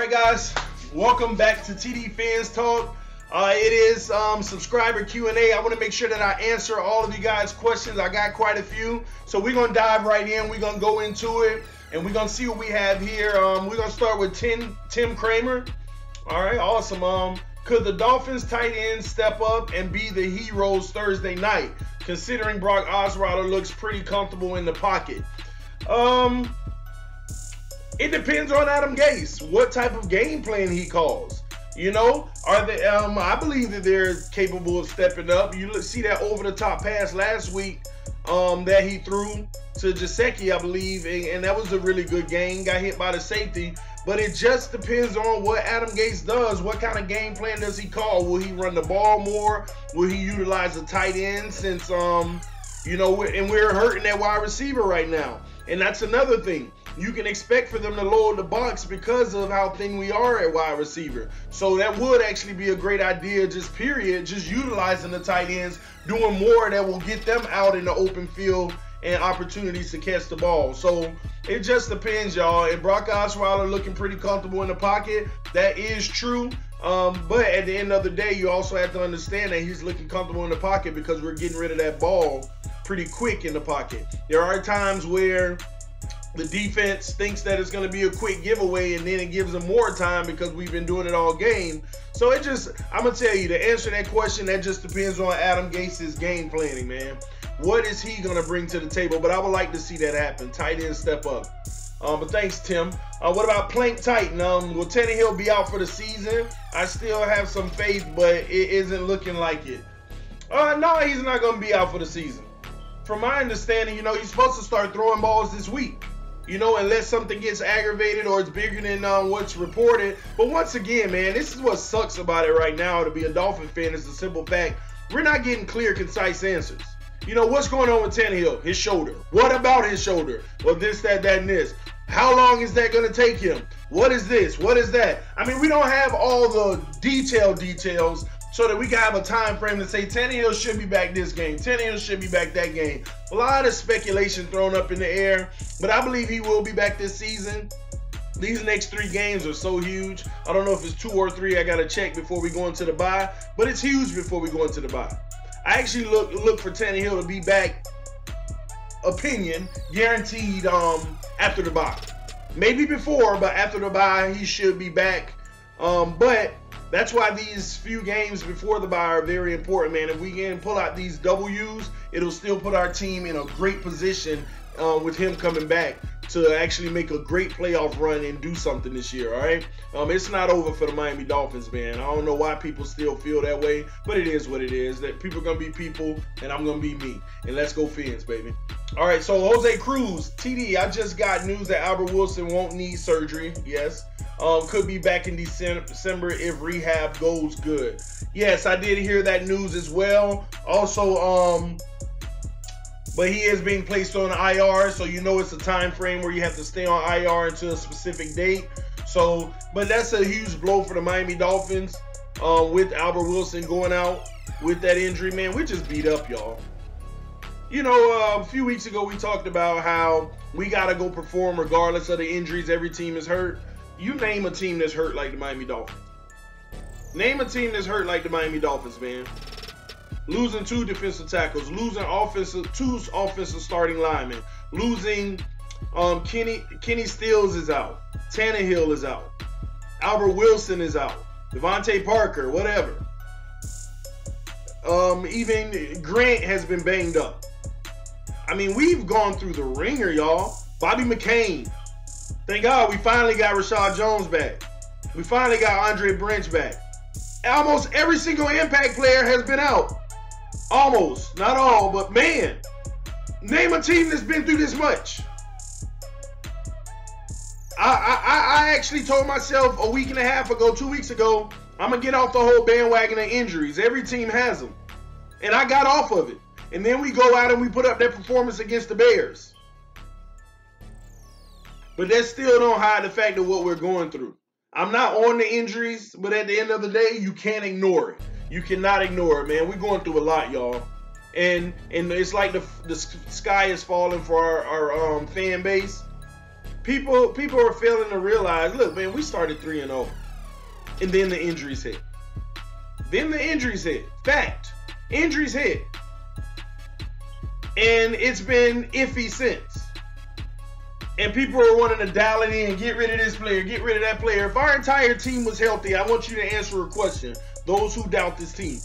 right, guys, welcome back to TD Fans Talk. It is subscriber Q&A. I want to make sure that I answer all of you guys' questions. I got quite a few, so we're gonna dive right in. We're gonna go into it, and we're gonna see what we have here. We're gonna start with Tim Kramer. All right, awesome. Could the Dolphins tight end step up and be the heroes Thursday night, considering Brock Osweiler looks pretty comfortable in the pocket? It depends on Adam Gase, what type of game plan he calls. You know, are they? I believe that they're capable of stepping up. You see that over-the-top pass last week that he threw to Gesicki, I believe, and that was a really good game. Got hit by the safety, but it just depends on what Adam Gase does. What kind of game plan does he call? Will he run the ball more? Will he utilize the tight end? Since you know, we're hurting that wide receiver right now, and that's another thing. You can expect for them to load the box because of how thin we are at wide receiver. So that would actually be a great idea, just utilizing the tight ends, doing more that will get them out in the open field and opportunities to catch the ball. So it just depends, y'all. And Brock Osweiler looking pretty comfortable in the pocket. That is true. But at the end of the day, you also have to understand that he's looking comfortable in the pocket because we're getting rid of that ball pretty quick in the pocket. There are times where the defense thinks that it's going to be a quick giveaway, and then it gives them more time because we've been doing it all game. So I'm going to tell you, to answer that question, that just depends on Adam Gase's game planning, man. What is he going to bring to the table? But I would like to see that happen. Tight end step up. But thanks, Tim. What about Plank Titan? Will Tannehill be out for the season? I still have some faith, but it isn't looking like it. No, he's not going to be out for the season. From my understanding, you know, he's supposed to start throwing balls this week. You know, unless something gets aggravated or it's bigger than what's reported. But once again, man, this is what sucks about it right now to be a Dolphin fan. Is the simple fact we're not getting clear, concise answers. You know, what's going on with Tannehill? His shoulder. What about his shoulder? Well, this, that, and this. How long is that going to take him? What is this? What is that? I mean, we don't have all the details so that we can have a time frame to say Tannehill should be back this game, Tannehill should be back that game. A lot of speculation thrown up in the air, but I believe he will be back this season. These next 3 games are so huge. I don't know if it's 2 or 3. I got to check before we go into the bye, but it's huge before we go into the bye. I actually look for Tannehill to be back, guaranteed after the bye. Maybe before, but after the bye, he should be back. But that's why these few games before the bye are very important, man. If we can pull out these W's, it'll still put our team in a great position with him coming back to actually make a great playoff run and do something this year, all right? It's not over for the Miami Dolphins, man. I don't know why people still feel that way, but it is what it is. That people are going to be people, and I'm going to be me. And let's go Fins, baby. All right, so Jose Cruz, TD, I just got news that Albert Wilson won't need surgery. Yes. Could be back in December if rehab goes good. Yes, I did hear that news as well. Also, but he is being placed on IR, so you know it's a time frame where you have to stay on IR until a specific date. So, but that's a huge blow for the Miami Dolphins with Albert Wilson going out with that injury, man. We're just beat up, y'all. You know, a few weeks ago we talked about how we got to go perform regardless of the injuries. Every team is hurt. You name a team that's hurt like the Miami Dolphins. Name a team that's hurt like the Miami Dolphins, man. Losing 2 defensive tackles, losing two offensive starting linemen, losing Kenny Stills is out, Tannehill is out, Albert Wilson is out, Devontae Parker, whatever. Even Grant has been banged up. I mean, we've gone through the ringer, y'all. Bobby McCain. Thank God we finally got Rashad Jones back. We finally got Andre Branch back. Almost every single impact player has been out. Almost. Not all, but man. Name a team that's been through this much. I actually told myself a week and a half ago, 2 weeks ago, I'm going to get off the whole bandwagon of injuries. Every team has them. And I got off of it. And then we go out and we put up that performance against the Bears. But that still don't hide the fact of what we're going through. I'm not on the injuries, but at the end of the day, you can't ignore it. You cannot ignore it, man. We're going through a lot, y'all. And it's like the sky is falling for our fan base. people are failing to realize, look, man, we started 3-0. And then the injuries hit. Fact. Injuries hit. And it's been iffy since. And people are wanting to dial it in, get rid of this player, get rid of that player. If our entire team was healthy, I want you to answer a question. Those who doubt this team.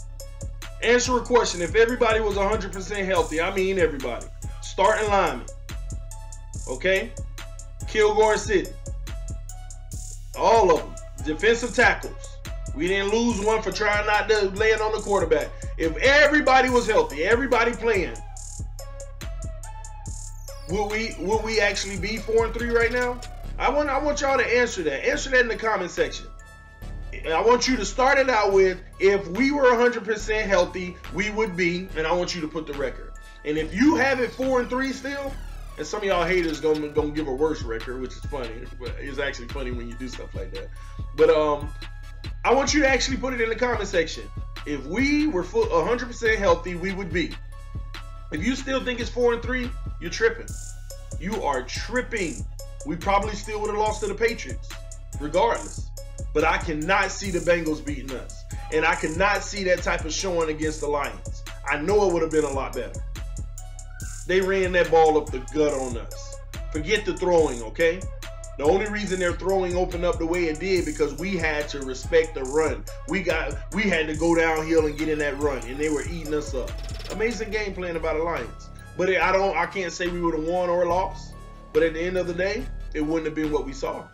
Answer a question. If everybody was 100% healthy, I mean everybody. Starting linemen. Okay? Kilgore and Sidney. All of them. Defensive tackles. We didn't lose one for trying not to lay it on the quarterback. If everybody was healthy, everybody playing, will we actually be 4-3 right now? I want y'all to answer that. Answer that in the comment section. I want you to start it out with, if we were 100% healthy, we would be, and I want you to put the record. And if you have it 4-3 still, and some of y'all haters gonna give a worse record, which is funny. But it's actually funny when you do stuff like that. But I want you to actually put it in the comment section. If we were 100% healthy, we would be. If you still think it's 4-3, you're tripping. You are tripping. We probably still would have lost to the Patriots, regardless. But I cannot see the Bengals beating us. And I cannot see that type of showing against the Lions. I know it would have been a lot better. They ran that ball up the gut on us. Forget the throwing, okay? The only reason their throwing opened up the way it did because we had to respect the run. We had to go downhill and get in that run, and they were eating us up. Amazing game plan by the Lions. But I can't say we would have won or lost. But at the end of the day, it wouldn't have been what we saw.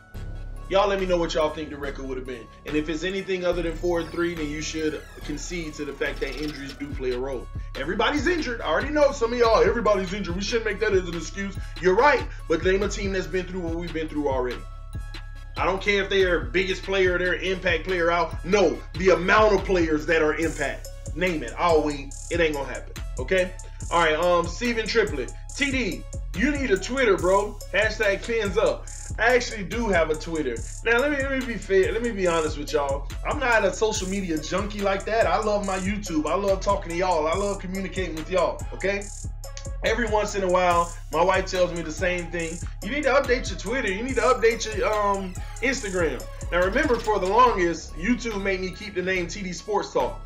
Y'all let me know what y'all think the record would have been. And if it's anything other than 4-3, then you should concede to the fact that injuries do play a role. Everybody's injured. I already know some of y'all, everybody's injured. We shouldn't make that as an excuse. You're right. But name a team that's been through what we've been through already. I don't care if they're biggest player or their impact player out. No, the amount of players that are impact. Name it. I'll wait. It ain't gonna happen. Okay? All right, Steven Triplet. TD, you need a Twitter, bro. Hashtag pins up. I actually do have a Twitter. Now, let me be fair. Let me be honest with y'all. I'm not a social media junkie like that. I love my YouTube. I love talking to y'all. I love communicating with y'all, okay? Every once in a while, my wife tells me the same thing. You need to update your Twitter. You need to update your Instagram. Now, remember, for the longest, YouTube made me keep the name TD Sports Talk.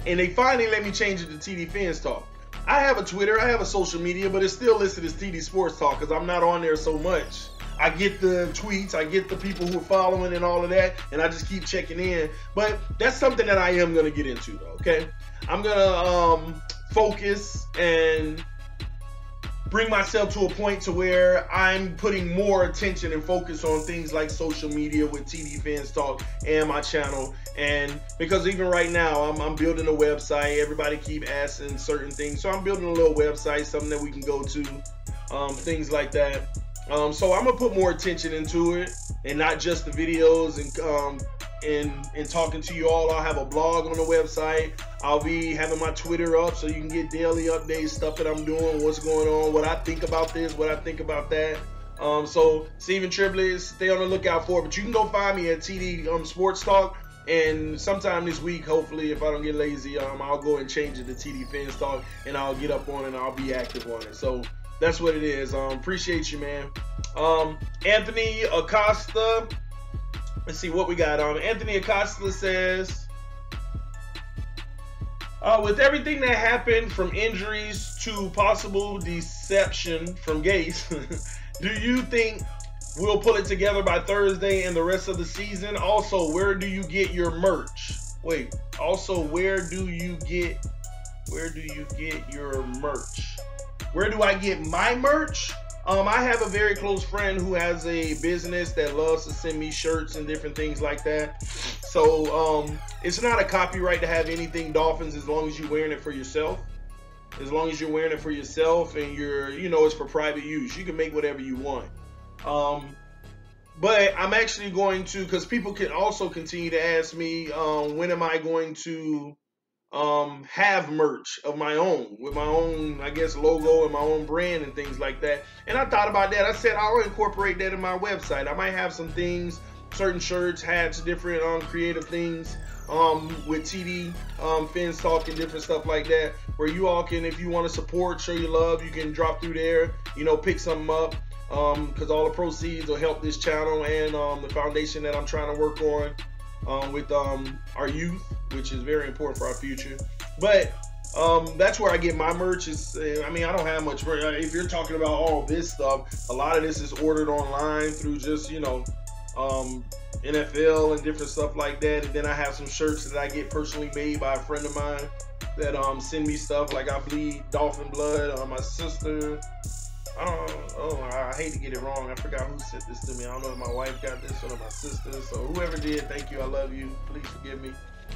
And they finally let me change it to TD Fans Talk. I have a Twitter. I have a social media, but it's still listed as TD Sports Talk because I'm not on there so much. I get the tweets, I get the people who are following and all of that, and I just keep checking in. But that's something that I am going to get into, though, okay? I'm going to focus and bring myself to a point to where I'm putting more attention and focus on things like social media with TD Fans Talk and my channel. And because even right now, I'm building a website. Everybody keep asking certain things. So I'm building a little website, something that we can go to, things like that. So I'm gonna put more attention into it, and not just the videos and talking to you all. I'll have a blog on the website. I'll be having my Twitter up so you can get daily updates, stuff that I'm doing, what's going on, what I think about this, what I think about that. So Steven Triplet, stay on the lookout for it. But you can go find me at TD Sports Talk. And sometime this week, hopefully, if I don't get lazy, I'll go and change it to TD Fans Talk, and I'll get up on it and I'll be active on it. So that's what it is. Appreciate you, man. Anthony Acosta. Let's see what we got. Anthony Acosta says, with everything that happened from injuries to possible deception from Gase, do you think we'll pull it together by Thursday and the rest of the season? Also, where do you get your merch? Wait. Also, where do you get your merch? Where do I get my merch? I have a very close friend who has a business that loves to send me shirts and different things like that. So it's not a copyright to have anything Dolphins as long as you're wearing it for yourself. As long as you're wearing it for yourself and it's for private use. You can make whatever you want. But I'm actually going to, because people can also continue to ask me, when am I going to have merch of my own, with my own, I guess, logo and my own brand and things like that. And I thought about that. I said I'll incorporate that in my website. I might have some things, certain shirts, hats, different creative things with TD Fans Talk and different stuff like that, where you all can, if you want to support, show your love, you can drop through there, pick something up. because all the proceeds will help this channel and the foundation that I'm trying to work on with our youth, which is very important for our future. But that's where I get my merch. I mean, I don't have much merch. If you're talking about all this stuff, a lot of this is ordered online through just, you know, NFL and different stuff like that. And then I have some shirts that I get personally made by a friend of mine that send me stuff. Like I bleed Dolphin blood on my sister. I hate to get it wrong. I forgot who sent this to me. I don't know if my wife got this or my sister. So whoever did, thank you. I love you. Please forgive me.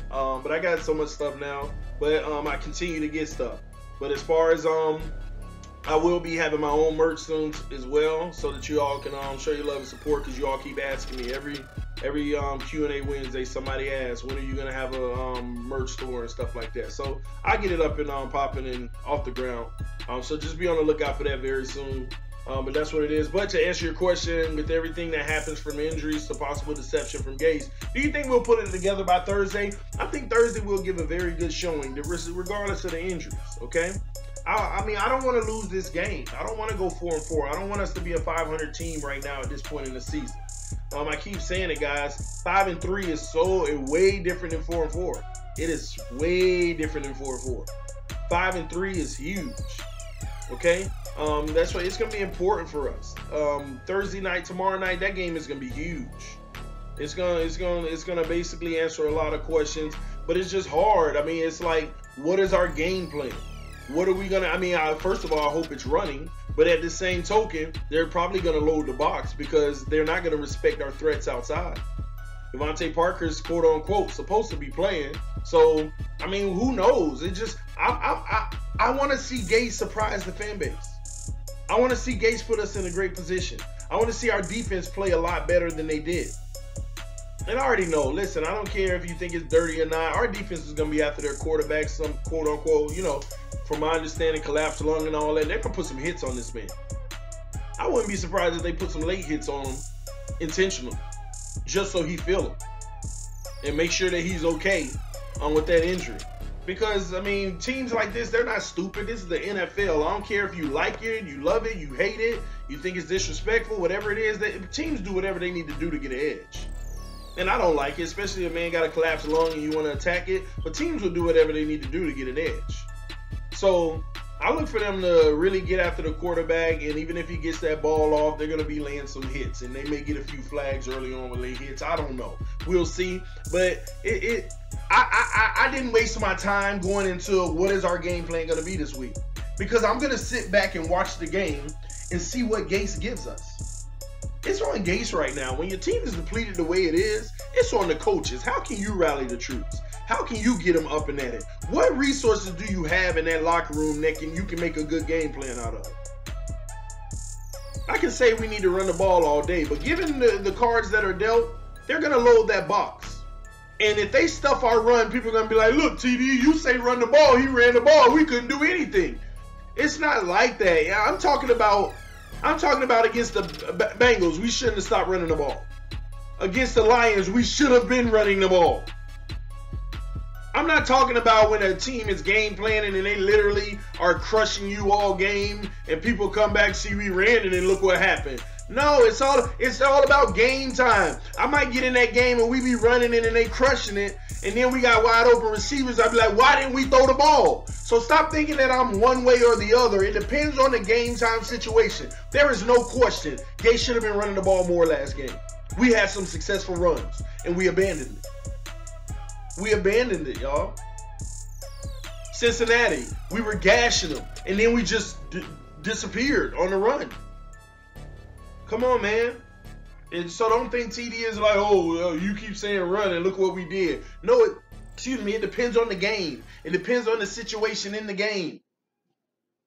But I got so much stuff now. But I continue to get stuff. But as far as I will be having my own merch soon as well, so that you all can show your love and support, because you all keep asking me every Q&A Wednesday. Somebody asks, when are you gonna have a merch store and stuff like that. So I get it up and popping and off the ground. So just be on the lookout for that very soon. But that's what it is. But to answer your question, with everything that happens from injuries to possible deception from Gase, do you think we'll put it together by Thursday? I think Thursday we'll give a very good showing, regardless of the injuries. Okay. I mean, I don't want to lose this game. I don't want to go 4-4. I don't want us to be a 500 team right now at this point in the season. I keep saying it, guys. 5-3 is way different than 4-4. It is way different than 4-4. 5-3 is huge. Okay, that's why it's gonna be important for us. Thursday night, tomorrow night, that game is gonna be huge. It's gonna basically answer a lot of questions, but it's just hard. I mean, it's like, what is our game plan? What are we gonna? I mean, first of all, I hope it's running, but at the same token, they're probably gonna load the box because they're not gonna respect our threats outside. Devontae Parker's quote unquote supposed to be playing, so I mean, who knows? It just I want to see Gase surprise the fan base. I want to see Gase put us in a great position. I want to see our defense play a lot better than they did. And I already know, listen, I don't care if you think it's dirty or not. Our defense is going to be after their quarterback, some quote-unquote, you know, from my understanding, collapsed lung and all that. They're going to put some hits on this man. I wouldn't be surprised if they put some late hits on him intentionally, just so he feel them and make sure that he's okay with that injury. Because, I mean, teams like this, they're not stupid. This is the NFL. I don't care if you like it, you love it, you hate it, you think it's disrespectful, whatever it is. Teams do whatever they need to do to get an edge. And I don't like it, especially if a man got a collapsed lung and you want to attack it. But teams will do whatever they need to do to get an edge. So I look for them to really get after the quarterback. And even if he gets that ball off, they're going to be laying some hits. And they may get a few flags early on with late hits. I don't know. We'll see. But I didn't waste my time going into what is our game plan going to be this week. Because I'm going to sit back and watch the game and see what Gase gives us. It's on Gase right now. When your team is depleted the way it is, it's on the coaches. How can you rally the troops? How can you get them up and at it? What resources do you have in that locker room that you can make a good game plan out of? I can say we need to run the ball all day, but given the cards that are dealt, they're going to load that box. And if they stuff our run, people are going to be like, look, TD, you say run the ball. He ran the ball. We couldn't do anything. It's not like that. Yeah, I'm talking about against the Bengals, we shouldn't have stopped running the ball. Against the Lions, we should have been running the ball. I'm not talking about when a team is game planning and they literally are crushing you all game and people come back, see we ran it and look what happened. No, it's all about game time. I might get in that game and we be running it and they crushing it, and then we got wide open receivers. I'd be like, why didn't we throw the ball? So stop thinking that I'm one way or the other. It depends on the game time situation. There is no question Gase should have been running the ball more last game. We had some successful runs and we abandoned it. We abandoned it, y'all. Cincinnati, we were gashing them and then we just disappeared on the run. Come on, man. And so don't think TD is like, oh, you keep saying run and look what we did. No, it depends on the game. It depends on the situation in the game.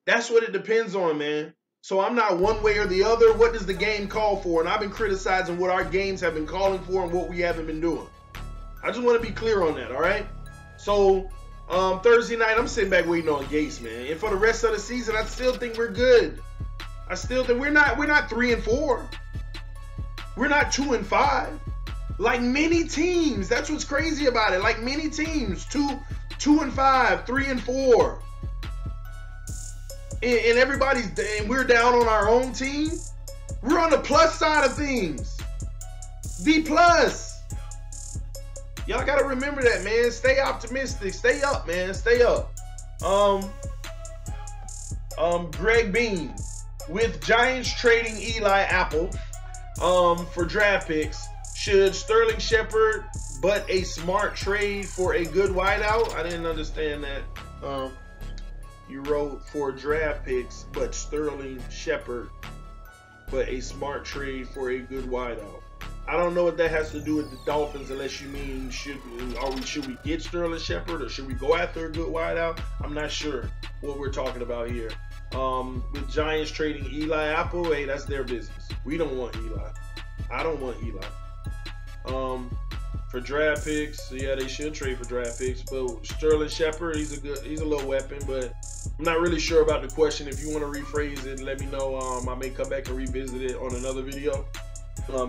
That's what it depends on, man. So I'm not one way or the other. What does the game call for? And I've been criticizing what our games have been calling for and what we haven't been doing. I just want to be clear on that, all right? So Thursday night, I'm sitting back waiting on Gase, man. And for the rest of the season, I still think we're good. I still think we're not 3-4. We're not 2-5. Like many teams. That's what's crazy about it. Like many teams, 2-5, 3-4. And everybody's, and we're down on our own team. We're on the plus side of things. D plus. Y'all gotta remember that, man. Stay optimistic. Stay up, man. Stay up. Greg Bean, with Giants trading Eli Apple for draft picks, should Sterling Shepard but a smart trade for a good wideout? I didn't understand that. You wrote for draft picks but Sterling Shepard but a smart trade for a good wideout. I don't know what that has to do with the Dolphins, unless you mean should we get Sterling Shepard or should we go after a good wideout? I'm not sure what we're talking about here. With Giants trading Eli Apple, hey, that's their business. We don't want Eli. I don't want Eli. For draft picks, yeah, they should trade for draft picks. But Sterling Shepard, he's a little weapon, but I'm not really sure about the question. If you want to rephrase it, let me know. I may come back and revisit it on another video.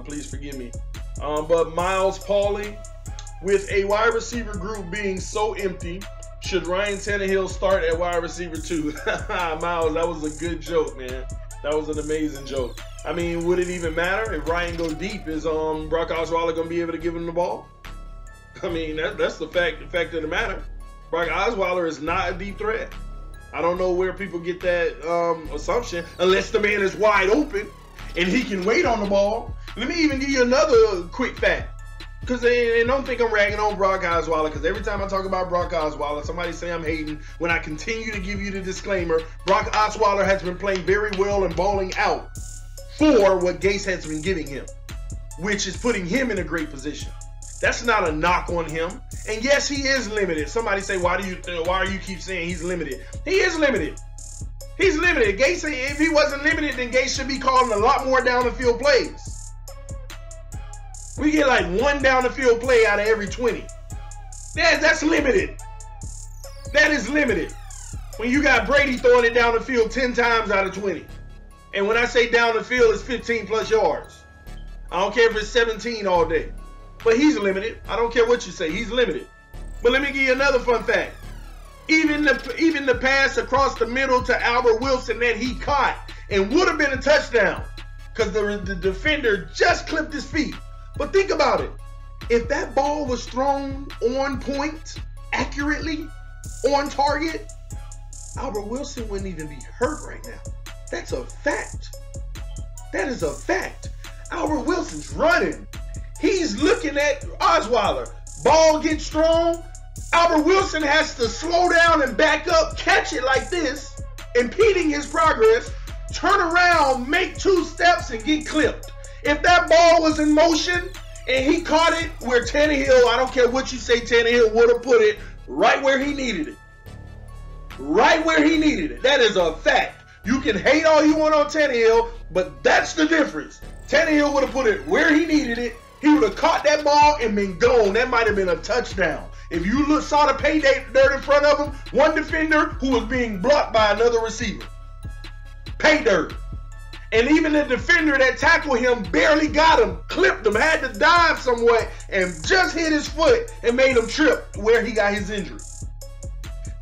Please forgive me. But Miles Pauly, with a wide receiver group being so empty, should Ryan Tannehill start at wide receiver 2? Miles, that was a good joke, man. That was an amazing joke. I mean, would it even matter if Ryan go deep? Is Brock Osweiler going to be able to give him the ball? I mean, that's the fact of the matter. Brock Osweiler is not a deep threat. I don't know where people get that assumption, unless the man is wide open and he can wait on the ball. Let me even give you another quick fact. Because they don't think I'm ragging on Brock Osweiler, because every time I talk about Brock Osweiler, somebody say I'm hating. When I continue to give you the disclaimer, Brock Osweiler has been playing very well and balling out for what Gase has been giving him, which is putting him in a great position. That's not a knock on him. And yes, he is limited. Somebody say, why do you keep saying he's limited? He is limited. He's limited. Gase, if he wasn't limited, then Gase should be calling a lot more down the field plays. We get like one down the field play out of every 20. That's limited. That is limited. When you got Brady throwing it down the field 10 times out of 20. And when I say down the field, it's 15 plus yards. I don't care if it's 17 all day. But he's limited. I don't care what you say. He's limited. But let me give you another fun fact. Even the pass across the middle to Albert Wilson that he caught and would have been a touchdown because the defender just clipped his feet. But think about it. If that ball was thrown on point, accurately, on target, Albert Wilson wouldn't even be hurt right now. That's a fact. That is a fact. Albert Wilson's running. He's looking at Osweiler. Ball gets thrown. Albert Wilson has to slow down and back up, catch it like this, impeding his progress, turn around, make 2 steps, and get clipped. If that ball was in motion and he caught it where Tannehill, I don't care what you say, Tannehill would have put it right where he needed it. Right where he needed it. That is a fact. You can hate all you want on Tannehill, but that's the difference. Tannehill would have put it where he needed it. He would have caught that ball and been gone. That might have been a touchdown. If you saw the pay dirt in front of him, one defender who was being blocked by another receiver. Pay dirt. And even the defender that tackled him barely got him, clipped him, had to dive somewhat, and just hit his foot and made him trip where he got his injury.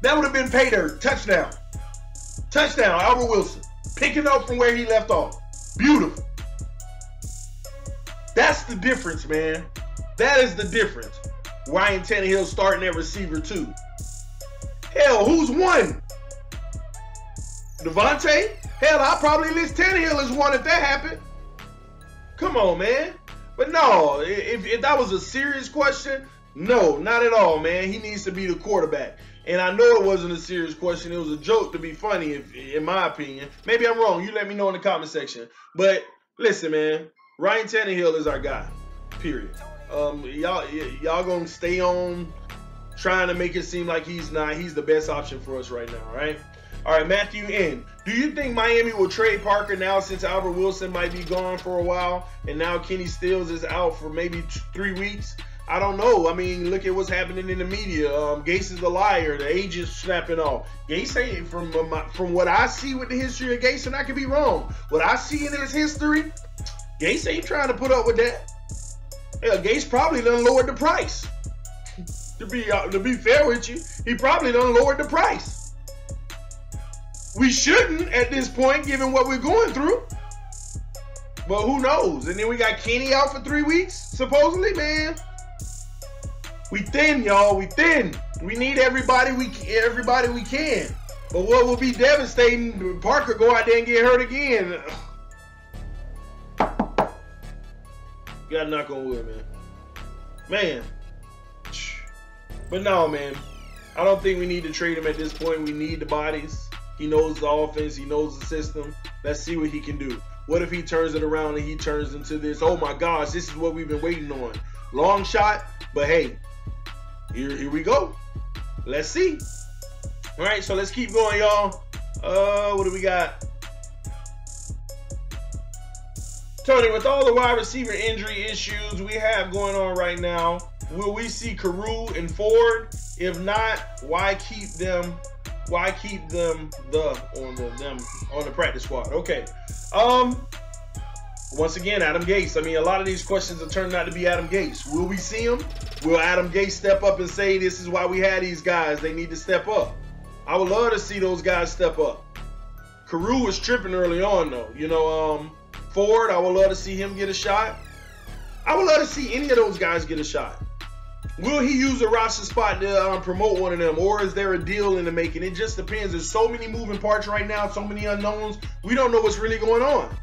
That would have been pay dirt. Touchdown. Touchdown, Albert Wilson. Picking up from where he left off. Beautiful. That's the difference, man. That is the difference. Ryan Tannehill starting at receiver 2. Hell, who's 1? Devontae? Hell, I'll probably list Tannehill as 1 if that happened. Come on, man. But no, if that was a serious question, no, not at all, man. He needs to be the quarterback. And I know it wasn't a serious question. It was a joke to be funny, in my opinion. Maybe I'm wrong. You let me know in the comment section. But listen, man. Ryan Tannehill is our guy. Period. Y'all gonna stay on trying to make it seem like he's not. He's the best option for us right now, right? All right, Matthew N. Do you think Miami will trade Parker now since Albert Wilson might be gone for a while and now Kenny Stills is out for maybe 3 weeks? I don't know. I mean, look at what's happening in the media. Gase is a liar. The agent's snapping off. Gase ain't, from what I see with the history of Gase, and I could be wrong. What I see in his history, Gase ain't trying to put up with that. Hell, Gase probably done lowered the price. To be fair with you, he probably done lowered the price. We shouldn't at this point, given what we're going through. But who knows? And then we got Kenny out for 3 weeks, supposedly, man. We thin, y'all. We thin. We need everybody we can. But what will be devastating, Parker go out there and get hurt again. You gotta knock on wood, man. Man. But no, man. I don't think we need to trade him at this point. We need the bodies. He knows the offense. He knows the system. Let's see what he can do. What if he turns it around and he turns into this, oh my gosh, this is what we've been waiting on. Long shot, but hey, here we go. Let's see. All right, so let's keep going, y'all. What do we got? Tony, with all the wide receiver injury issues we have going on right now, will we see Carew and Ford? If not, why keep them? Why keep them on the practice squad? Okay. Once again, Adam Gase. I mean, a lot of these questions are turning out to be Adam Gase. Will we see him? Will Adam Gase step up and say, this is why we had these guys? They need to step up. I would love to see those guys step up. Carew was tripping early on, though. You know, Ford, I would love to see him get a shot. I would love to see any of those guys get a shot. Will he use a roster spot to promote one of them, or is there a deal in the making? It just depends. There's so many moving parts right now, so many unknowns. We don't know what's really going on.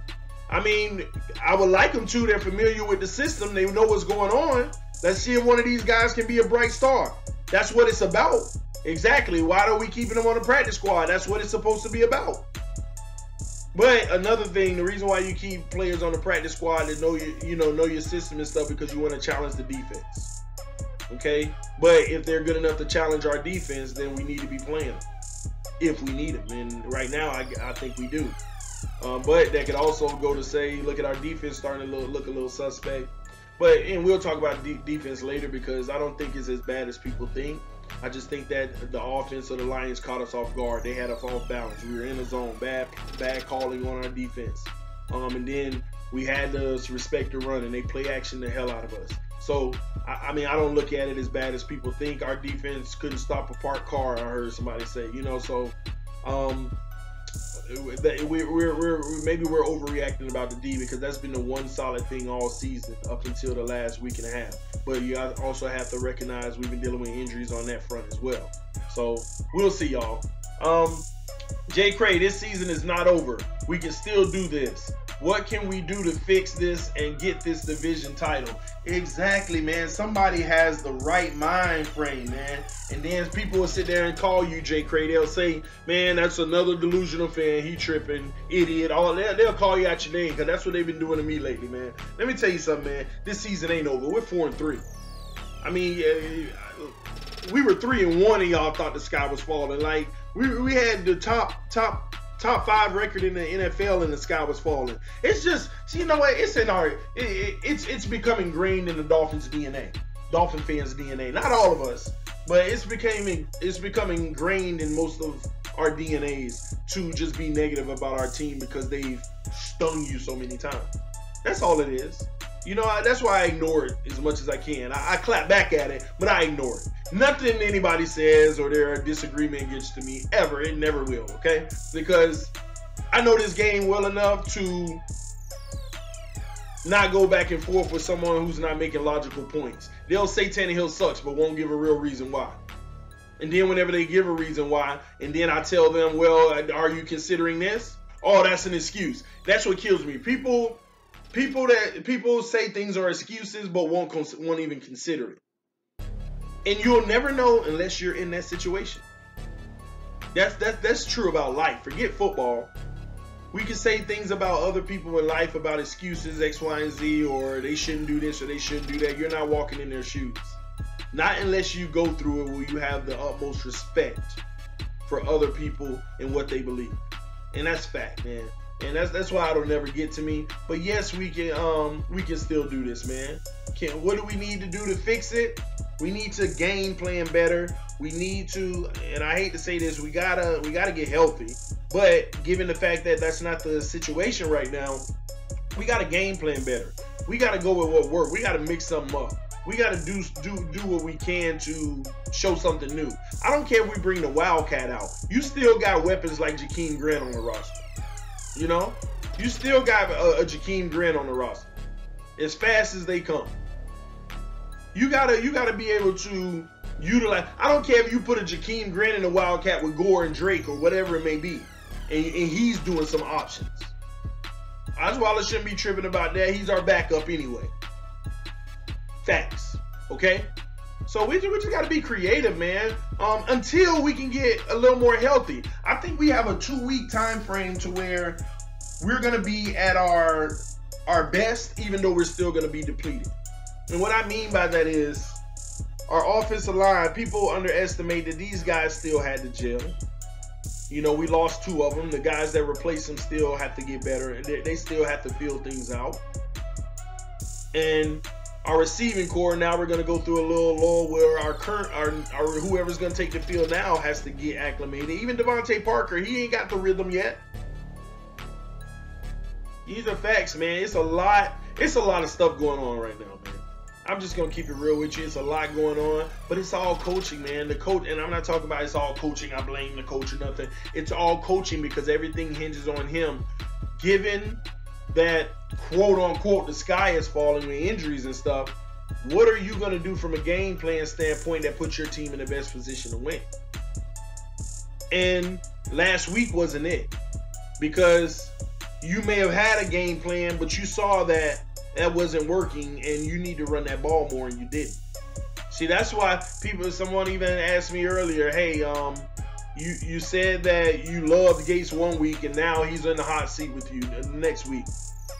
I mean, I would like them to. They're familiar with the system. They know what's going on. Let's see if one of these guys can be a bright star. That's what it's about. Exactly. Why are we keeping them on the practice squad? That's what it's supposed to be about. But another thing, the reason why you keep players on the practice squad is know your system and stuff, because you want to challenge the defense. Okay, but if they're good enough to challenge our defense, then we need to be playing them if we need them. And right now, I think we do. But that could also go to say, look at our defense starting to look a little suspect. And we'll talk about defense later, because I don't think it's as bad as people think. I just think that the offense of the Lions caught us off guard. They had us off balance. We were in the zone. Bad calling on our defense. And then we had to respect the run, and they play action the hell out of us. So, I mean, I don't look at it as bad as people think. Our defense couldn't stop a parked car, I heard somebody say. You know, so maybe we're overreacting about the D, because that's been the one solid thing all season up until the last week and a half. But you also have to recognize we've been dealing with injuries on that front as well. So we'll see, y'all. Jay Cray, this season is not over. We can still do this. What can we do to fix this and get this division title? Exactly, man. Somebody has the right mind frame, man. And then people will sit there and call you Jay Cray. They'll say, man, that's another delusional fan. He tripping, idiot. They'll call you out your name, because that's what they've been doing to me lately, man. Let me tell you something, man. This season ain't over. We're 4-3. I mean, we were 3-1, and y'all thought the sky was falling. Like, we had the top 5 record in the NFL, and the sky was falling. It's just, you know what? It's in our, it's becoming ingrained in the Dolphins DNA, Dolphin fans DNA. Not all of us, but it's becoming ingrained in most of our DNAs to just be negative about our team because they've stung you so many times. That's all it is. You know, that's why I ignore it as much as I can. I clap back at it, but I ignore it. Nothing anybody says or their disagreement gets to me ever. It never will, okay? Because I know this game well enough to not go back and forth with someone who's not making logical points. They'll say Tannehill sucks, but won't give a real reason why. And then whenever they give a reason why, and then I tell them, well, are you considering this? Oh, that's an excuse. That's what kills me. People say things are excuses, but won't even consider it. And you'll never know unless you're in that situation. That's true about life. Forget football. We can say things about other people in life about excuses, X, Y, and Z, or they shouldn't do this or they shouldn't do that. You're not walking in their shoes. Not unless you go through it, where you have the utmost respect for other people and what they believe. And that's fact, man. And that's why it'll never get to me. But yes, we can still do this, man. What do we need to do to fix it? We need to game plan better. We need to, and I hate to say this, we gotta get healthy. But given the fact that that's not the situation right now, we gotta game plan better. We gotta go with what works. We gotta mix something up. We gotta do what we can to show something new. I don't care if we bring the Wildcat out. You still got weapons like Jakeem Grant on the roster. You know, You still got a Jakeem Grant on the roster. As fast as they come. You gotta be able to utilize. I don't care if you put a Jakeem Grant in the Wildcat with Gore and Drake or whatever it may be, and he's doing some options. Osweiler shouldn't be tripping about that. He's our backup anyway. Facts. Okay? So we just got to be creative, man, until we can get a little more healthy. I think we have a 2-week time frame to where we're going to be at our best, even though we're still going to be depleted. And what I mean by that is our offensive line, people underestimate that these guys still had to gel. You know, we lost 2 of them. The guys that replace them still have to get better, and they still have to feel things out. And our receiving core, now we're going to go through a little lull where our whoever's going to take the field now has to get acclimated. Even Devontae Parker, he ain't got the rhythm yet. These are facts, man. It's a lot of stuff going on right now, man. I'm just going to keep it real with you. It's a lot going on, but it's all coaching, man. The coach, and I'm not talking about it's all coaching. I blame the coach or nothing. It's all coaching because everything hinges on him. Given that, quote unquote, the sky is falling with injuries and stuff, what are you going to do from a game plan standpoint that puts your team in the best position to win? And last week wasn't it, because you may have had a game plan, but you saw that wasn't working and you need to run that ball more, and you didn't. See, that's why someone even asked me earlier, hey, you said that you loved Gates one week and now he's in the hot seat with you the next week.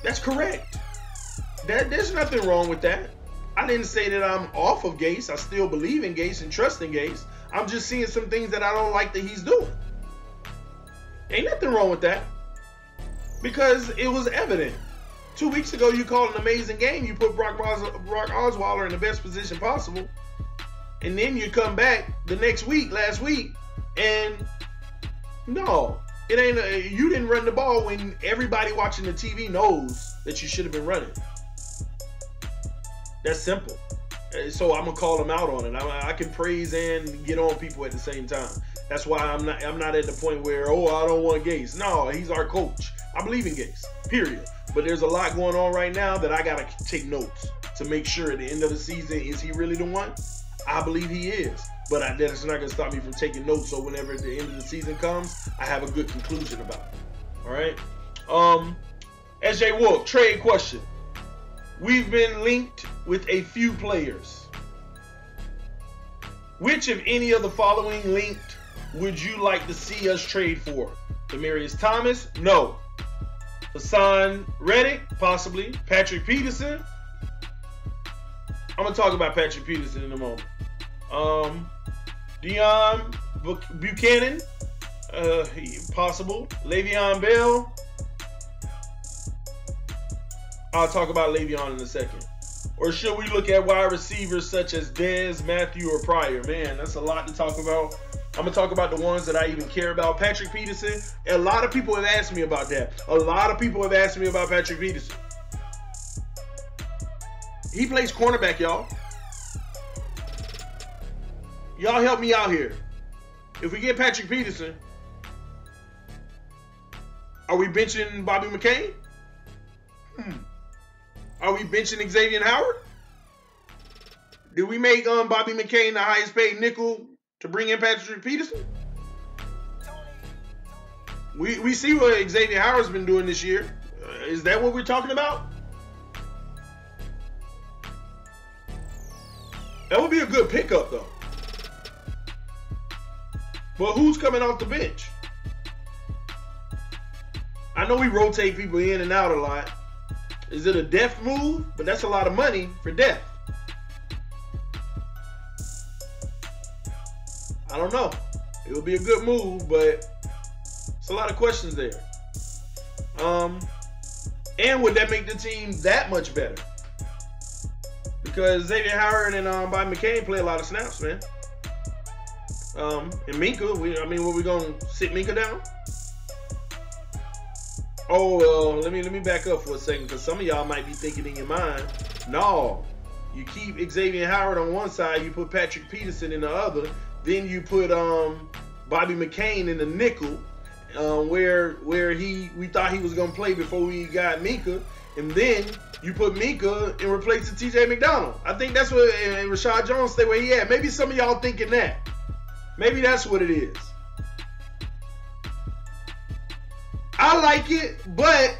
That's correct. There's nothing wrong with that. I didn't say that I'm off of Gates. I still believe in Gates and trust in Gates. I'm just seeing some things that I don't like that he's doing. Ain't nothing wrong with that, because it was evident. 2 weeks ago, you called an amazing game. You put Brock Osweiler in the best position possible. And then you come back the next week, last week, and no, it ain't. You didn't run the ball when everybody watching the TV knows that you should have been running. That's simple. So I'm gonna call him out on it. I can praise and get on people at the same time. That's why I'm not at the point where, oh, I don't want Gates. No, he's our coach. I believe in Gates. Period. But there's a lot going on right now that I got to take notes to make sure at the end of the season, is he really the one? I believe he is. But that's not going to stop me from taking notes, so whenever the end of the season comes, I have a good conclusion about it. All right? SJ Wolf, trade question. We've been linked with a few players. Which, if any of the following linked, would you like to see us trade for? Demaryius Thomas? No. Hassan Reddick, possibly. Patrick Peterson. I'm going to talk about Patrick Peterson in a moment. Deion Buchanan, possible. Le'Veon Bell. I'll talk about Le'Veon in a second. Or should we look at wide receivers such as Dez, Matthew, or Pryor? Man, that's a lot to talk about. I'm going to talk about the ones that I even care about. Patrick Peterson, a lot of people have asked me about that. A lot of people have asked me about Patrick Peterson. He plays cornerback, y'all. Y'all help me out here. If we get Patrick Peterson, are we benching Bobby McCain? Are we benching Xavier Howard? Did we make Bobby McCain the highest paid nickel to bring in Patrick Peterson? We see what Xavier Howard's been doing this year. Is that what we're talking about? That would be a good pickup, though. But who's coming off the bench? I know we rotate people in and out a lot. Is it a depth move? But that's a lot of money for depth. I don't know. It would be a good move, but it's a lot of questions there. And would that make the team that much better? Because Xavier Howard and Bobby McCain play a lot of snaps, man. And Minka, what we gonna sit Minka down? Oh well, let me back up for a second, because some of y'all might be thinking in your mind, no, you keep Xavier Howard on one side, you put Patrick Peterson in the other, then you put Bobby McCain in the nickel, where we thought he was gonna play before we got Mika, and then you put Mika and replace the TJ McDonald. I think that's what, and Rashad Jones stay where he at. Maybe some of y'all thinking that. Maybe that's what it is. I like it, but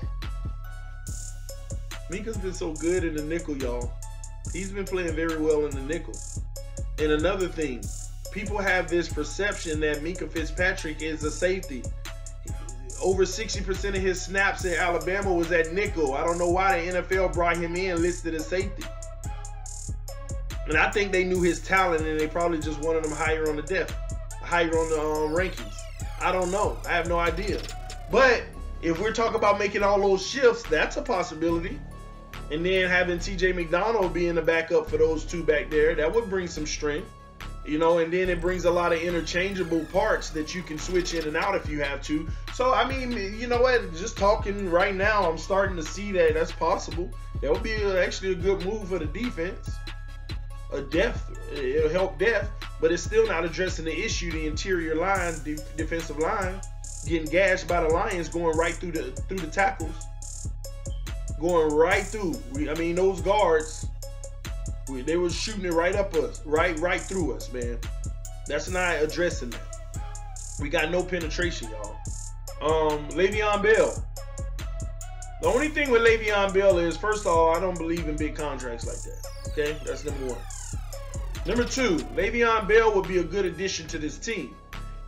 Mika's been so good in the nickel, y'all. He's been playing very well in the nickel. And another thing, people have this perception that Mika Fitzpatrick is a safety. Over 60% of his snaps in Alabama was at nickel. I don't know why the NFL brought him in listed as safety. And I think they knew his talent, and they probably just wanted him higher on the depth, higher on the rankings. I don't know. I have no idea. But if we're talking about making all those shifts, that's a possibility. And then having TJ McDonald being the backup for those two back there, that would bring some strength. You know, and then it brings a lot of interchangeable parts that you can switch in and out if you have to. So, I mean, you know what? Just talking right now, I'm starting to see that that's possible. That would be actually a good move for the defense. It'll help depth, but it's still not addressing the issue. The interior line, defensive line, getting gashed by the Lions, going right through the tackles, going right through. I mean, those guards. They were shooting it right up us, right through us, man. That's not addressing that. We got no penetration, y'all. Le'Veon Bell. The only thing with Le'Veon Bell is, first of all, I don't believe in big contracts like that. Okay, that's number one. Number two, Le'Veon Bell would be a good addition to this team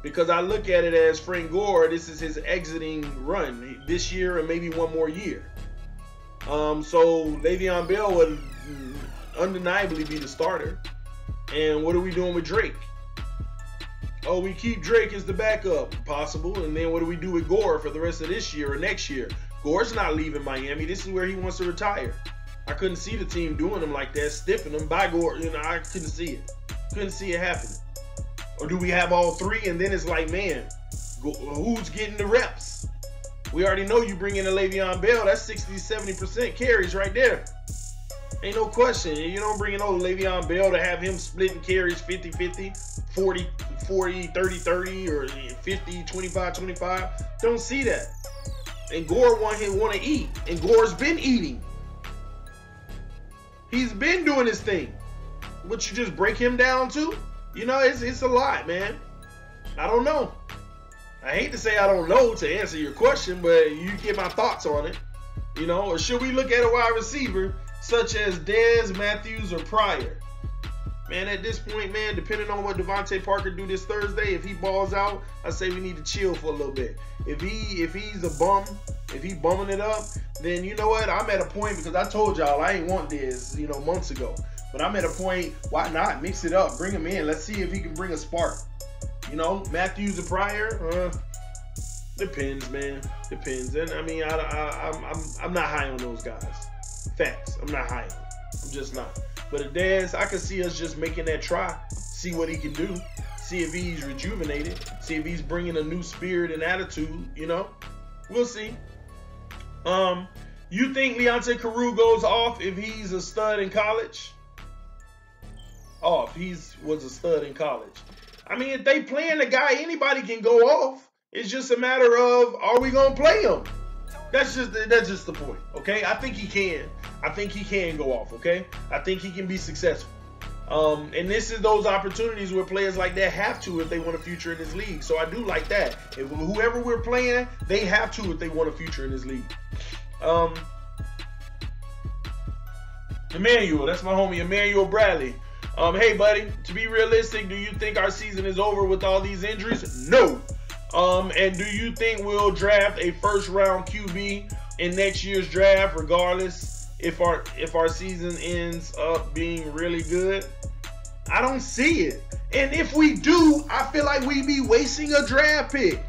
because I look at it as Frank Gore. This is his exiting run this year and maybe one more year. So Le'Veon Bell would undeniably be the starter. And what are we doing with Drake? Oh, we keep Drake as the backup, possible. And then what do we do with Gore for the rest of this year or next year? Gore's not leaving Miami. This is where he wants to retire. I couldn't see the team doing him like that, stiffing him by Gore. You know, I couldn't see it. Couldn't see it happening. Or do we have all three? And then it's like, man, who's getting the reps? We already know you bring in a Le'Veon Bell. That's 60-70% carries right there. Ain't no question. You don't bring in old Le'Veon Bell to have him splitting carries 50-50, 40-40, 30-30, or 50-25-25. Don't see that. And Gore want to eat. And Gore's been eating. He's been doing his thing. But you just break him down too? You know, it's a lot, man. I don't know. I hate to say I don't know to answer your question, but you get my thoughts on it. You know, or should we look at a wide receiver such as Dez, Matthews, or Pryor? Man, at this point, man, depending on what Devontae Parker do this Thursday, if he balls out, I say we need to chill for a little bit. If he's a bum, if he bumming it up, then you know what? I'm at a point, because I told y'all I ain't want Dez, you know, months ago. But I'm at a point, why not mix it up? Bring him in. Let's see if he can bring a spark. You know, Matthews or Pryor, depends, man. Depends. And I mean, I'm not high on those guys. Facts. I'm not high on them. I'm just not. But at Dez, I can see us just making that try, see what he can do, see if he's rejuvenated, see if he's bringing a new spirit and attitude. You know, we'll see. You think Leonte Carew goes off if he's a stud in college? Oh, if he was a stud in college. I mean, if they playing the guy, anybody can go off. It's just a matter of, are we gonna play him? That's just the point, okay? I think he can. I think he can go off, okay? I think he can be successful. And this is those opportunities where players like that have to if they want a future in this league. So I do like that. If whoever we're playing, they have to if they want a future in this league. Emmanuel, that's my homie, Emmanuel Bradley. Hey, buddy, to be realistic, do you think our season is over with all these injuries? No. And do you think we'll draft a first-round QB in next year's draft, regardless if our season ends up being really good? I don't see it. And if we do, I feel like we be wasting a draft pick.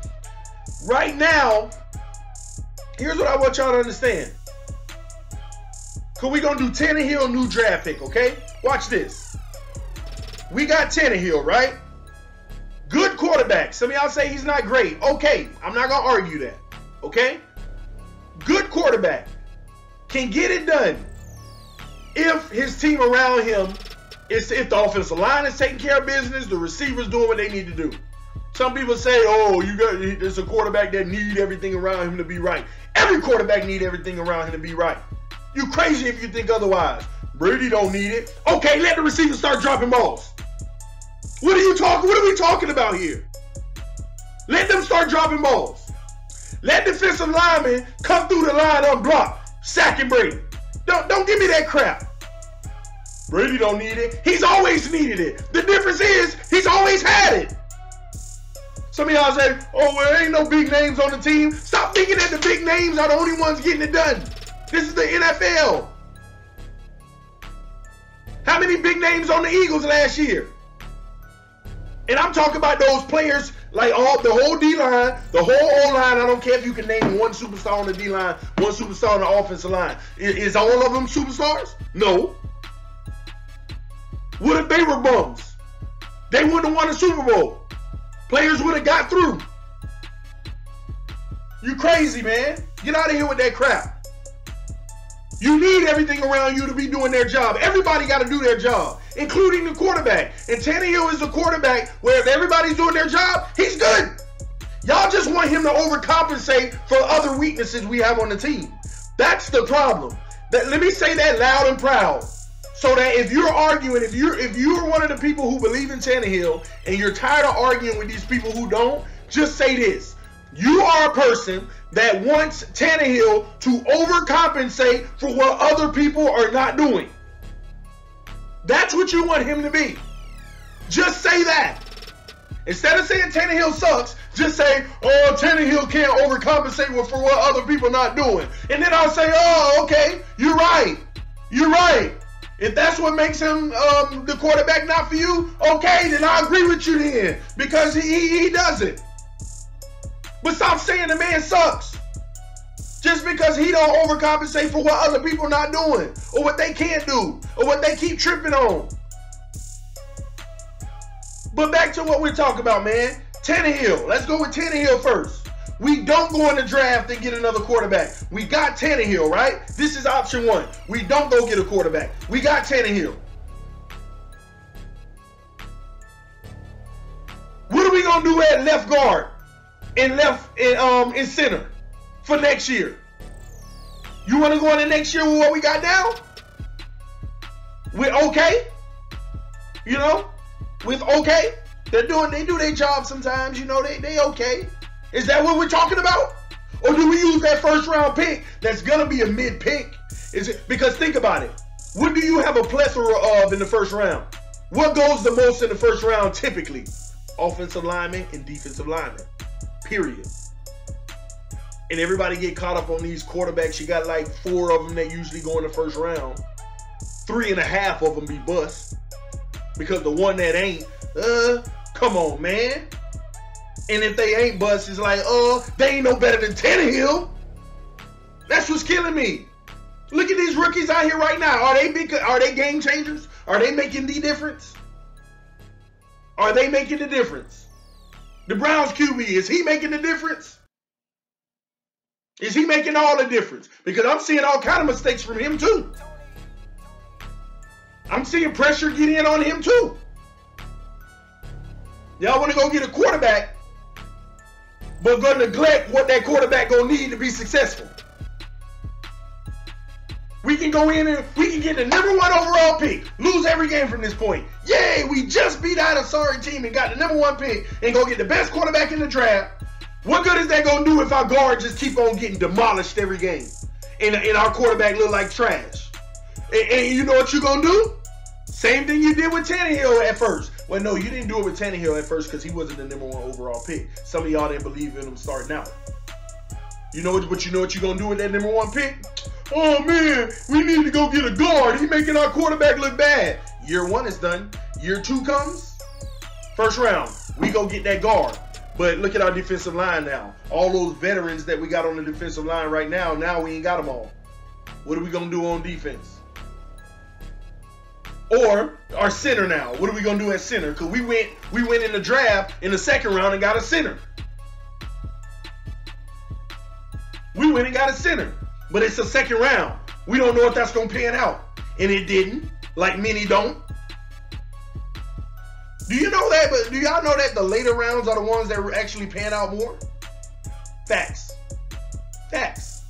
Right now, here's what I want y'all to understand. Because we're going to do Tannehill new draft pick, okay? Watch this. We got Tannehill, right? Good quarterback. Some of y'all say he's not great. Okay, I'm not going to argue that. Okay? Good quarterback. Can get it done if his team around him, if the offensive line is taking care of business, the receivers doing what they need to do. Some people say, oh, there's a quarterback that need everything around him to be right. Every quarterback need everything around him to be right. You crazy if you think otherwise. Brady don't need it. Okay, let the receiver start dropping balls. What are we talking about here? Let them start dropping balls. Let defensive linemen come through the line unblocked, sacking Brady. Don't give me that crap. Brady don't need it. He's always needed it. The difference is he's always had it. Some of y'all say, oh, well, there ain't no big names on the team. Stop thinking that the big names are the only ones getting it done. This is the NFL. How many big names on the Eagles last year? And I'm talking about those players like the whole D-line, the whole O-line. I don't care if you can name one superstar on the D-line, one superstar on the offensive line. Is all of them superstars? No. What if they were bums? They wouldn't have won a Super Bowl. Players would have got through. You crazy, man. Get out of here with that crap. You need everything around you to be doing their job. Everybody got to do their job, including the quarterback. And Tannehill is a quarterback where if everybody's doing their job, he's good. Y'all just want him to overcompensate for other weaknesses we have on the team. That's the problem. Let me say that loud and proud. So that if you're arguing, if you're one of the people who believe in Tannehill and you're tired of arguing with these people who don't, just say this. You are a person that wants Tannehill to overcompensate for what other people are not doing. That's what you want him to be. Just say that. Instead of saying Tannehill sucks, just say, oh, Tannehill can't overcompensate for what other people are not doing. And then I'll say, oh, okay, you're right. You're right. If that's what makes him the quarterback not for you, okay, then I agree with you then. Because he doesn't. But stop saying the man sucks. Just because he don't overcompensate for what other people are not doing. Or what they can't do. Or what they keep tripping on. But back to what we're talking about, man. Tannehill. Let's go with Tannehill first. We don't go in the draft and get another quarterback. We got Tannehill, right? This is option one. We don't go get a quarterback. We got Tannehill. What are we gonna do at left guard and in center for next year? You want to go into next year with what we got now? With okay? You know, with okay? They do their job sometimes. You know, they okay. Is that what we're talking about? Or do we use that first round pick that's going to be a mid pick? Is it because think about it. What do you have a plethora of in the first round? What goes the most in the first round typically? Offensive linemen and defensive linemen. Period. And everybody get caught up on these quarterbacks. You got like 4 of them that usually go in the first round. 3.5 of them be bust. Because the one that ain't, come on, man. And if they ain't bust, it's like, they ain't no better than Tannehill. That's what's killing me. Look at these rookies out here right now. Are they game changers? Are they making the difference? Are they making the difference? The Browns QB, is he making the difference? Is he making all the difference? Because I'm seeing all kind of mistakes from him too. I'm seeing pressure get in on him too. Y'all want to go get a quarterback, but gonna neglect what that quarterback gonna need to be successful. We can go in and we can get the #1 overall pick, lose every game from this point. Yay, we just beat out a sorry team and got the #1 pick and go get the best quarterback in the draft. What good is that gonna do if our guard just keep on getting demolished every game and our quarterback look like trash? And you know what you gonna do? Same thing you did with Tannehill at first. Well, no, you didn't do it with Tannehill at first because he wasn't the #1 overall pick. Some of y'all didn't believe in him starting out. You know what you're going to do with that #1 pick? Oh, man, we need to go get a guard. He's making our quarterback look bad. Year 1 is done. Year 2 comes. First round, we go get that guard. But look at our defensive line now. All those veterans that we got on the defensive line right now we ain't got them all. What are we going to do on defense? Or our center now. What are we gonna do at center? Because we went in the draft in the second round and got a center. We went and got a center. But it's the second round. We don't know if that's gonna pan out. And it didn't, like many don't. Do you know that? But do y'all know that the later rounds are the ones that actually pan out more? Facts. Facts.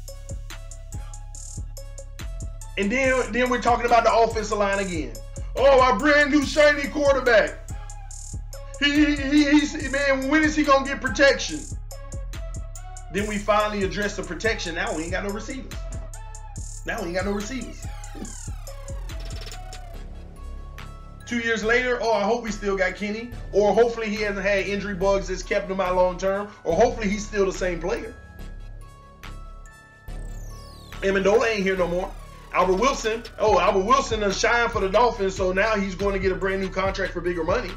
And then we're talking about the offensive line again. Oh, our brand new shiny quarterback. Man, when is he gonna get protection? Then we finally address the protection. Now we ain't got no receivers. Now we ain't got no receivers. 2 years later, oh, I hope we still got Kenny. Or hopefully he hasn't had injury bugs that's kept him out long term. Or hopefully he's still the same player. Amendola ain't here no more. Albert Wilson has shined for the Dolphins, so now he's going to get a brand new contract for bigger money.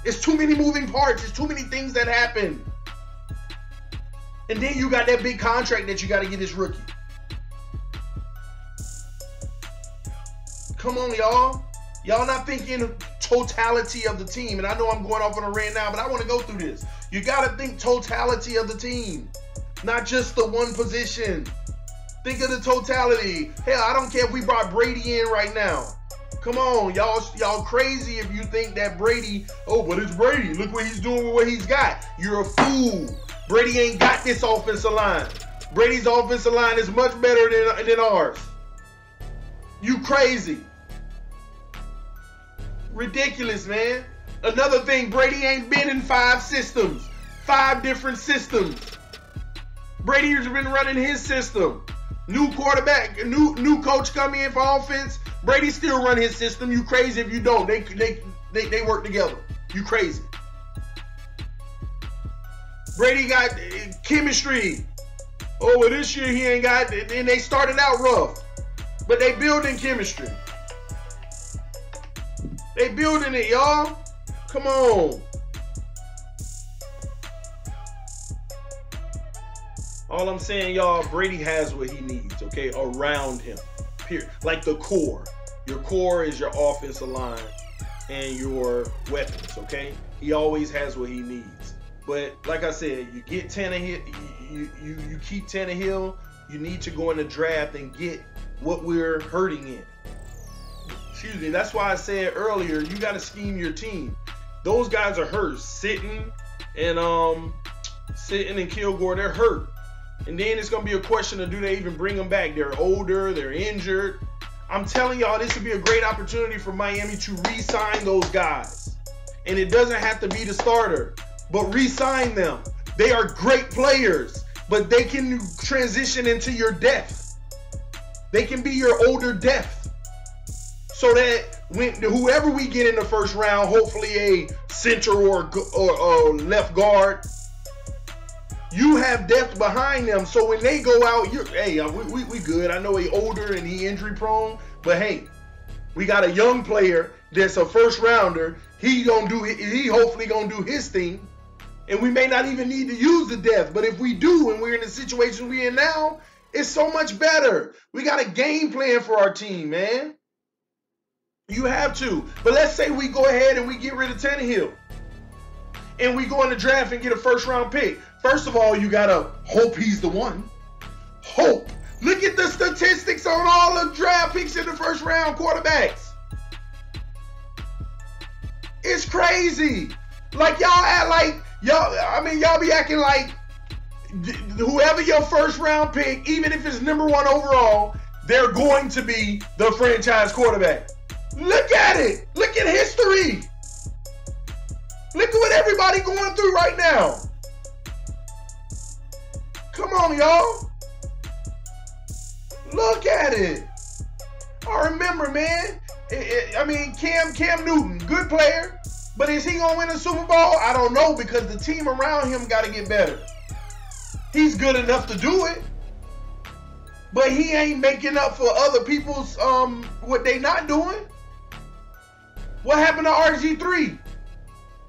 It's too many moving parts. It's too many things that happen. And then you got that big contract that you got to get this rookie. Come on, y'all. Y'all not thinking totality of the team. And I know I'm going off on a rant now, but I want to go through this. You got to think totality of the team, not just the one position. Think of the totality. Hell, I don't care if we brought Brady in right now. Come on, y'all crazy if you think that Brady, oh, but it's Brady. Look what he's doing with what he's got. You're a fool. Brady ain't got this offensive line. Brady's offensive line is much better than ours. You crazy. Ridiculous, man. Another thing, Brady ain't been in 5 systems. 5 different systems. Brady's been running his system. New quarterback, new coach coming in for offense. Brady still run his system. You crazy if you don't. They work together. You crazy. Brady got chemistry. Oh, well, this year he ain't got, and they started out rough. But they building chemistry. They building it, y'all. Come on. All I'm saying, y'all, Brady has what he needs, okay, around him. Period. Like the core. Your core is your offensive line and your weapons, okay? He always has what he needs. But like I said, you get Tannehill, you keep Tannehill, you need to go in the draft and get what we're hurting in. Excuse me. That's why I said earlier, you got to scheme your team. Those guys are hurt. Sitting and Kilgore, they're hurt. And then it's going to be a question of do they even bring them back? They're older. They're injured. I'm telling y'all, this would be a great opportunity for Miami to re-sign those guys. And it doesn't have to be the starter, but re-sign them. They are great players, but they can transition into your depth. They can be your older depth. So that when whoever we get in the first round, hopefully a center or left guard, you have depth behind them, so when they go out, we good. I know he older and he injury prone, but hey, we got a young player that's a first rounder. He hopefully gonna do his thing, and we may not even need to use the depth. But if we do, and we're in the situation we're in now, it's so much better. We got a game plan for our team, man. You have to. But let's say we go ahead and we get rid of Tannehill, and we go in the draft and get a first round pick. First of all, you gotta hope he's the one. Hope. Look at the statistics on all the draft picks in the first round, quarterbacks. It's crazy. Like y'all act like y'all be acting like whoever your first round pick, even if it's number 1 overall, they're going to be the franchise quarterback. Look at it. Look at history. Look at what everybody going through right now. Come on, y'all. Look at it. I remember, man. Cam Newton, good player. But is he going to win a Super Bowl? I don't know, because the team around him got to get better. He's good enough to do it. But he ain't making up for other people's what they not doing. What happened to RG3?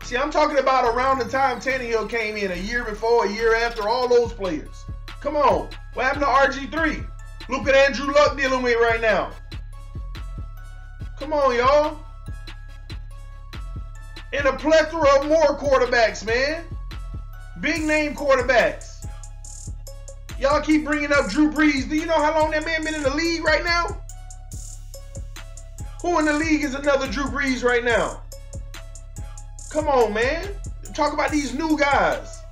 See, I'm talking about around the time Tannehill came in, a year before, a year after, all those players. Come on. What happened to RG3? Look at Andrew Luck dealing with right now. Come on, y'all. And a plethora of more quarterbacks, man. Big name quarterbacks. Y'all keep bringing up Drew Brees. Do you know how long that man been in the league right now? Who in the league is another Drew Brees right now? Come on, man. Talk about these new guys.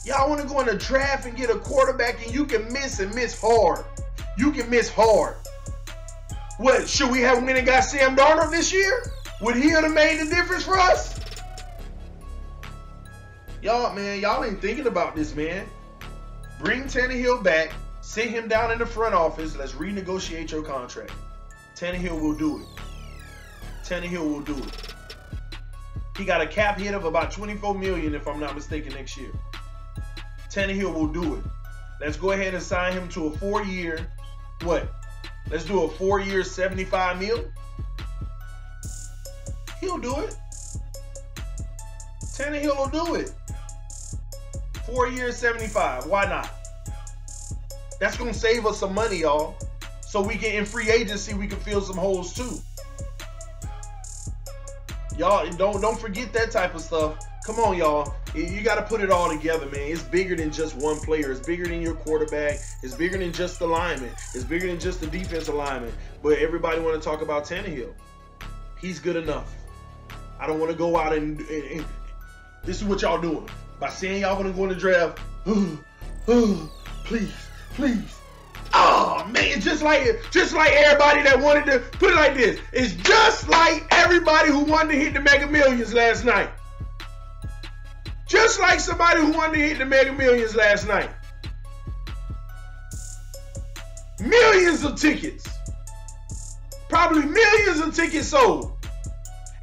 Y'all want to go in the draft and get a quarterback, and you can miss and miss hard. You can miss hard. What, should we have went and got Sam Darnold this year? Would he have made the difference for us? Y'all, man, y'all ain't thinking about this, man. Bring Tannehill back. Sit him down in the front office. Let's renegotiate your contract. Tannehill will do it. Tannehill will do it. He got a cap hit of about $24 million, if I'm not mistaken, next year. Tannehill will do it. Let's go ahead and sign him to a 4-year, what? Let's do a 4-year, $75 million. He'll do it. Tannehill will do it. 4 years, $75. Why not? That's going to save us some money, y'all. So we can, in free agency, we can fill some holes too. Y'all, don't forget that type of stuff. Come on, y'all. You got to put it all together, man. It's bigger than just one player. It's bigger than your quarterback. It's bigger than just the lineman. It's bigger than just the defensive lineman. But everybody want to talk about Tannehill. He's good enough. I don't want to go out and this is what y'all doing. By saying y'all want to go in the draft, please, please. Oh, man, just like everybody that wanted to, put it like this. It's just like everybody who wanted to hit the Mega Millions last night. Just like somebody who wanted to hit the Mega Millions last night. Millions of tickets. Probably millions of tickets sold.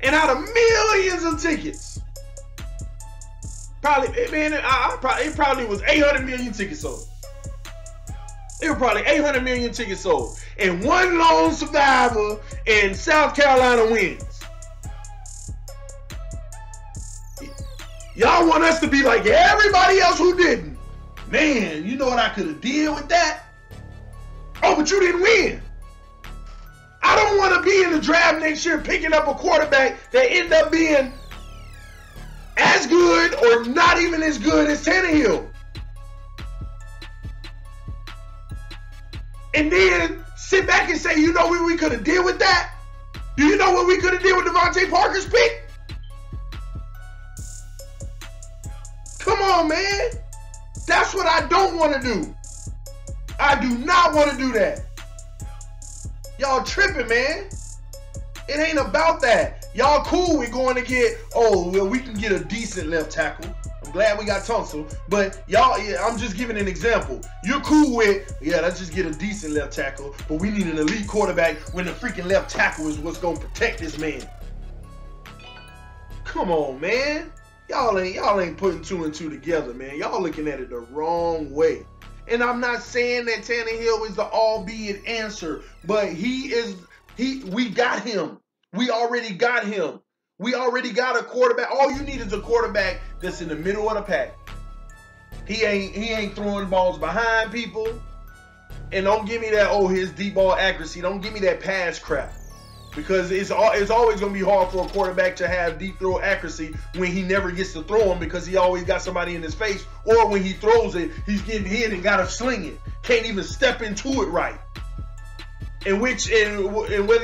And out of millions of tickets, it probably was 800 million tickets sold. It was probably 800 million tickets sold. And one lone survivor in South Carolina wins. Y'all want us to be like everybody else who didn't. Man, you know what I could have did with that? Oh, but you didn't win. I don't want to be in the draft next year picking up a quarterback that end up being as good or not even as good as Tannehill. And then sit back and say, you know what we could have did with that? Do you know what we could have did with Devontae Parker's pick? Come on, man. That's what I don't want to do. I do not want to do that. Y'all tripping, man. It ain't about that. Y'all cool with going to get, oh, well, we can get a decent left tackle. I'm glad we got Tunsil. But y'all, yeah, I'm just giving an example. You're cool with, yeah, let's just get a decent left tackle, but we need an elite quarterback when the freaking left tackle is what's going to protect this man. Come on, man. Y'all ain't putting 2 and 2 together, man. Y'all looking at it the wrong way. And I'm not saying that Tannehill is the albeit answer, but we got him. We already got him. We already got a quarterback. All you need is a quarterback that's in the middle of the pack. He ain't throwing balls behind people. And don't give me that, oh, his deep ball accuracy. Don't give me that pass crap. Because it's always going to be hard for a quarterback to have deep throw accuracy when he never gets to throw them because he always got somebody in his face. Or when he throws it, he's getting hit and got to sling it. Can't even step into it right. And whether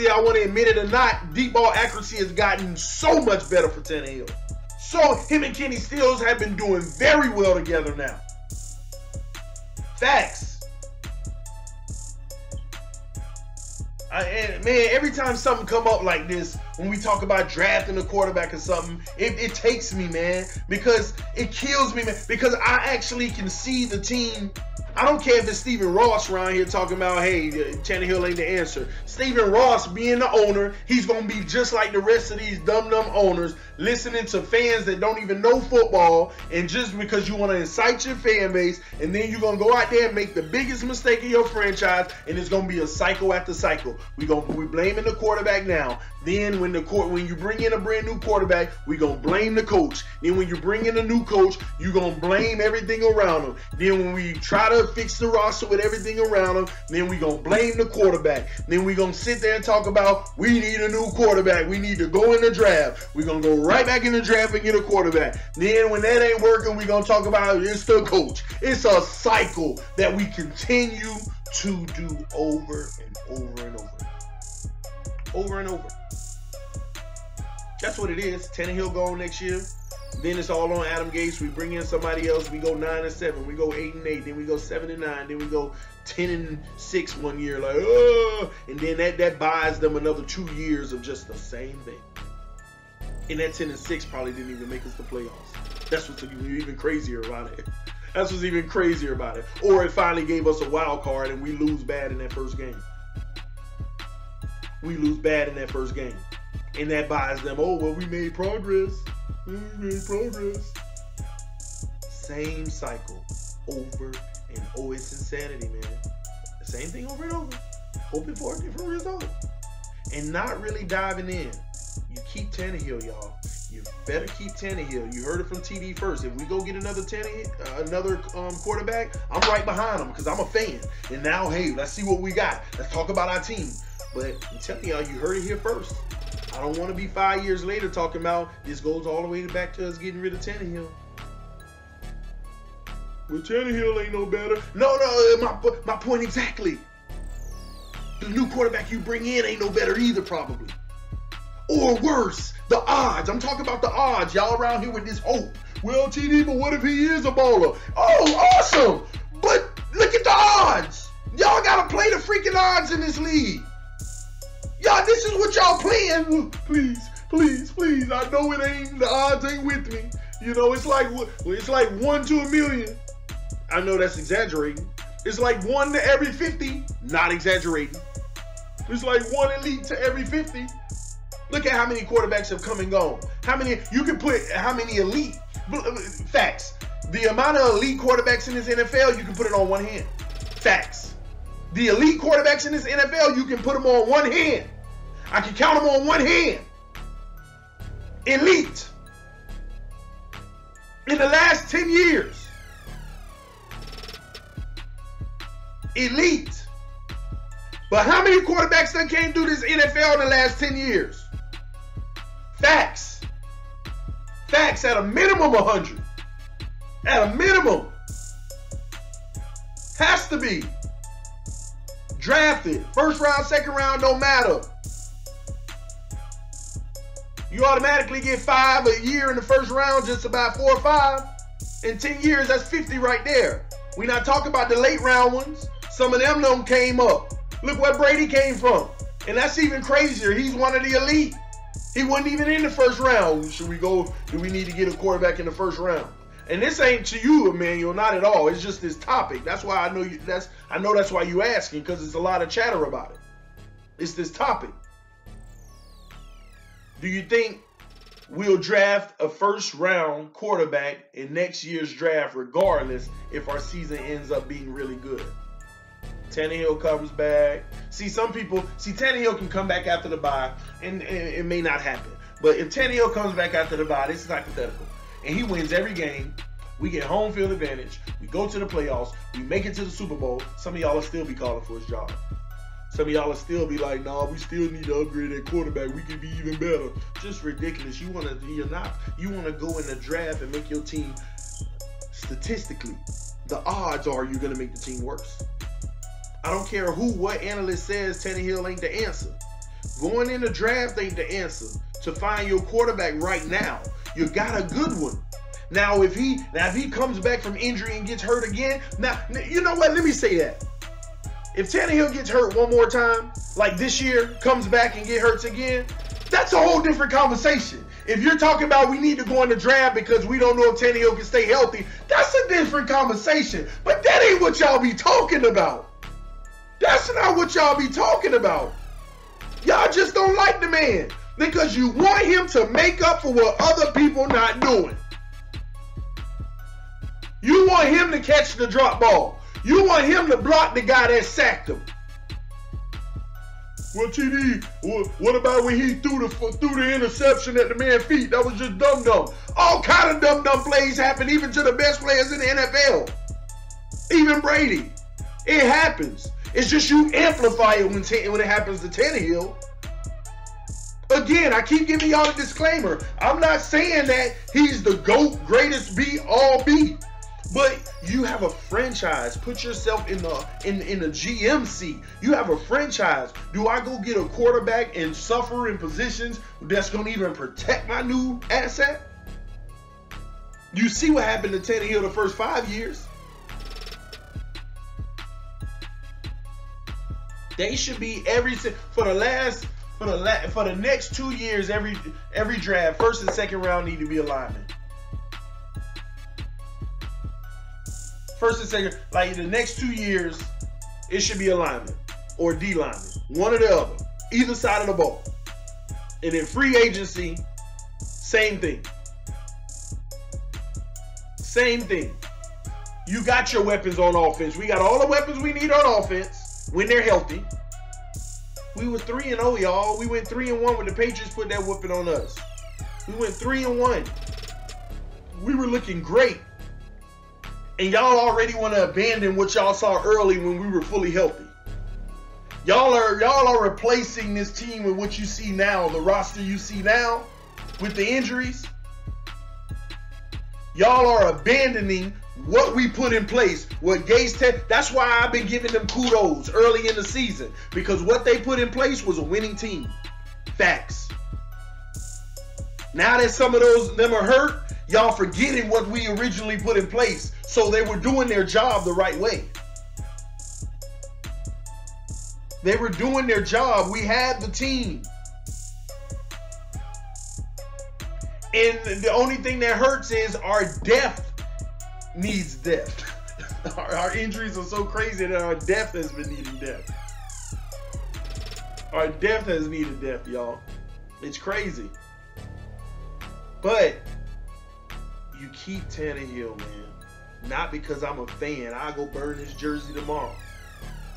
y'all want to admit it or not, deep ball accuracy has gotten so much better for Tannehill. So him and Kenny Stills have been doing very well together now. Facts. Man, every time something come up like this, when we talk about drafting a quarterback or something, it takes me, man, because it kills me, man, because I actually can see the team. I don't care if it's Stephen Ross around here talking about, hey, Tannehill ain't the answer. Stephen Ross being the owner, he's going to be just like the rest of these dumb owners, listening to fans that don't even know football, and just because you want to incite your fan base, and then you're going to go out there and make the biggest mistake of your franchise, and it's going to be a cycle after cycle. We're blaming the quarterback now. Then when you bring in a brand new quarterback, we're going to blame the coach. Then when you bring in a new coach, you're going to blame everything around him. Then when we try to fix the roster with everything around him, then we're going to blame the quarterback. Then we're going to sit there and talk about we need a new quarterback. We need to go in the draft. We're going to go right back in the draft and get a quarterback. Then when that ain't working, we're going to talk about it's the coach. It's a cycle that we continue to do over and over and over. Over and over. That's what it is. Tannehill gone next year. Then it's all on Adam Gase. We bring in somebody else. We go 9-7. We go 8-8. Then we go 7-9. Then we go 10-6 one year. Like, and then that buys them another 2 years of just the same thing. And that 10-6 probably didn't even make us the playoffs. That's what's even crazier about it. That's what's even crazier about it. Or it finally gave us a wild card and we lose bad in that first game. We lose bad in that first game. And that buys them, oh, well, we made progress. We made progress. Same cycle over and over. It's insanity, man. The same thing over and over. Hoping for a different result. And not really diving in. You keep Tannehill, y'all. You better keep Tannehill. You heard it from TD first. If we go get another quarterback, I'm right behind him because I'm a fan. And now, hey, let's see what we got. Let's talk about our team. But I'm telling y'all, you heard it here first. I don't want to be 5 years later talking about this goes all the way back to us getting rid of Tannehill. Well, Tannehill ain't no better. No, my point exactly. The new quarterback you bring in ain't no better either, probably. Or worse, the odds. I'm talking about the odds. Y'all around here with this hope. Well, TD, but what if he is a baller? Oh, awesome. But look at the odds. Y'all got to play the freaking odds in this league. Y'all, this is what y'all playing. Please, please, please. I know it ain't, the odds ain't with me. You know, it's like 1 to a million. I know that's exaggerating. It's like 1 to every 50. Not exaggerating. It's like 1 elite to every 50. Look at how many quarterbacks have come and gone. How many, you can put how many elite, facts. The amount of elite quarterbacks in this NFL, you can put it on one hand. Facts. The elite quarterbacks in this NFL, you can put them on one hand. I can count them on one hand. Elite. In the last 10 years. Elite. But how many quarterbacks that came through this NFL in the last 10 years? Facts. Facts at a minimum 100. At a minimum. Has to be. Drafted. First round, second round, don't matter. You automatically get 5 a year in the first round, just about 4 or 5. In 10 years, that's 50 right there. We're not talking about the late round ones. Some of them came up. Look where Brady came from. And that's even crazier. He's one of the elite. He wasn't even in the first round. Should we go? Do we need to get a quarterback in the first round? And this ain't to you, Emmanuel, not at all. It's just this topic. That's why I know you. I know that's why you asking, because there's a lot of chatter about it. It's this topic. Do you think we'll draft a first-round quarterback in next year's draft, regardless if our season ends up being really good? Tannehill comes back. See, some people, Tannehill can come back after the bye, and it may not happen. But if Tannehill comes back after the bye, this is hypothetical, and he wins every game, we get home field advantage, we go to the playoffs, we make it to the Super Bowl, some of y'all will still be calling for his job. Some of y'all will still be like, nah, we still need to upgrade that quarterback. We can be even better. Just ridiculous. You want to go in the draft and make your team, statistically, the odds are you're going to make the team worse. I don't care what analyst says Tannehill ain't the answer. Going in the draft ain't the answer. To find your quarterback right now, you got a good one. Now if he comes back from injury and gets hurt again, now you know what? Let me say that. If Tannehill gets hurt one more time, like this year, comes back and get hurt again, that's a whole different conversation. If you're talking about we need to go in the draft because we don't know if Tannehill can stay healthy, that's a different conversation. But that ain't what y'all be talking about. That's not what y'all be talking about. Y'all just don't like the man because you want him to make up for what other people not doing. You want him to catch the drop ball. You want him to block the guy that sacked him. Well, TD, what about when he threw the interception at the man's feet? That was just dumb. All kind of dumb plays happen even to the best players in the NFL. Even Brady. It happens. It's just you amplify it when it happens to Tannehill. Again, I keep giving y'all a disclaimer. I'm not saying that he's the GOAT, greatest B, all B. But you have a franchise. Put yourself in the GMC. You have a franchise. Do I go get a quarterback and suffer in positions that's going to even protect my new asset? You see what happened to Tannehill the first 5 years. They should be for the next 2 years, every draft, first and second round need to be alignment. First and second, like the next 2 years, it should be alignment or D lineman, one or the other, either side of the ball. And in free agency, same thing. Same thing. You got your weapons on offense. We got all the weapons we need on offense when they're healthy. We were 3-0, y'all. We went 3-1 when the Patriots put that whooping on us. We went 3-1. We were looking great. And y'all already want to abandon what y'all saw early when we were fully healthy. Y'all are replacing this team with what you see now, the roster you see now with the injuries. Y'all are abandoning what we put in place. What Gase that's why I've been giving them kudos early in the season, because what they put in place was a winning team. Facts. Now that some of them are hurt, y'all forgetting what we originally put in place. So they were doing their job the right way. They were doing their job. We had the team. And the only thing that hurts is our depth needs depth. Our injuries are so crazy that our depth has been needing depth. Our depth has needed depth, y'all. It's crazy. But you keep Tannehill, man. Not because I'm a fan. I'll go burn his jersey tomorrow.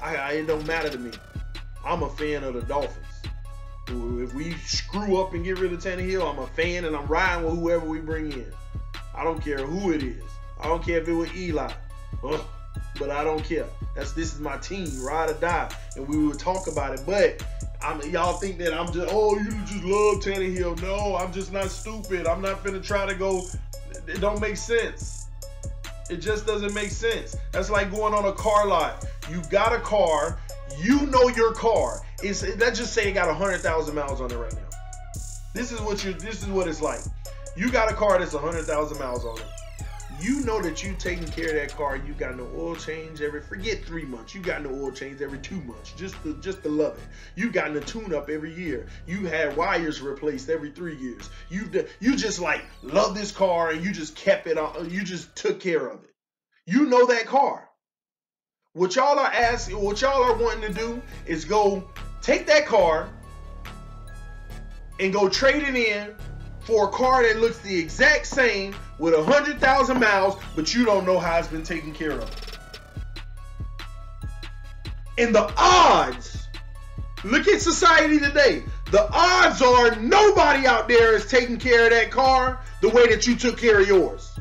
It don't matter to me. I'm a fan of the Dolphins. If we screw up and get rid of Tannehill, I'm a fan and I'm riding with whoever we bring in. I don't care who it is. I don't care if it was Eli. But I don't care. This is my team, ride or die. And we will talk about it. But y'all think that I'm just, you just love Tannehill. No, I'm just not stupid. I'm not finna try to go. It don't make sense. It just doesn't make sense. That's like going on a car lot. You got a car. You know your car. Let's just say it got 100,000 miles on it right now. This is what it's like. You got a car that's 100,000 miles on it. You know that you taking care of that car. You got no oil change forget 3 months. You got no oil change every 2 months. Just to love it. You got a tune up every year. You had wires replaced every 3 years. You just like love this car and you just kept it on. You just took care of it. You know that car. What y'all are wanting to do is go take that car and go trade it in for a car that looks the exact same with 100,000 miles, but you don't know how it's been taken care of. And the odds, look at society today. The odds are nobody out there is taking care of that car the way that you took care of yours.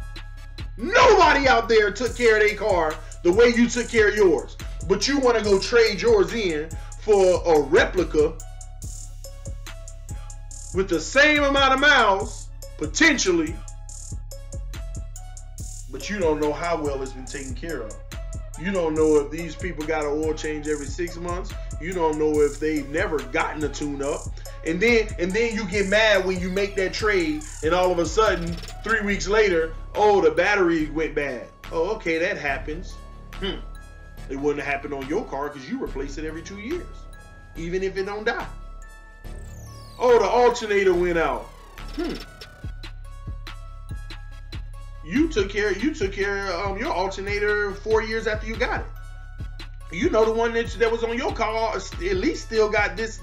Nobody out there took care of their car the way you took care of yours. But you want to go trade yours in for a replica with the same amount of miles, potentially, but you don't know how well it's been taken care of. You don't know if these people got an oil change every 6 months. You don't know if they've never gotten a tune-up. And then you get mad when you make that trade, and all of a sudden, 3 weeks later, the battery went bad. Oh, okay, that happens. It wouldn't happen on your car because you replace it every 2 years, even if it don't die. Oh, the alternator went out. You took care of your alternator 4 years after you got it. You know the one that was on your car at least still got this.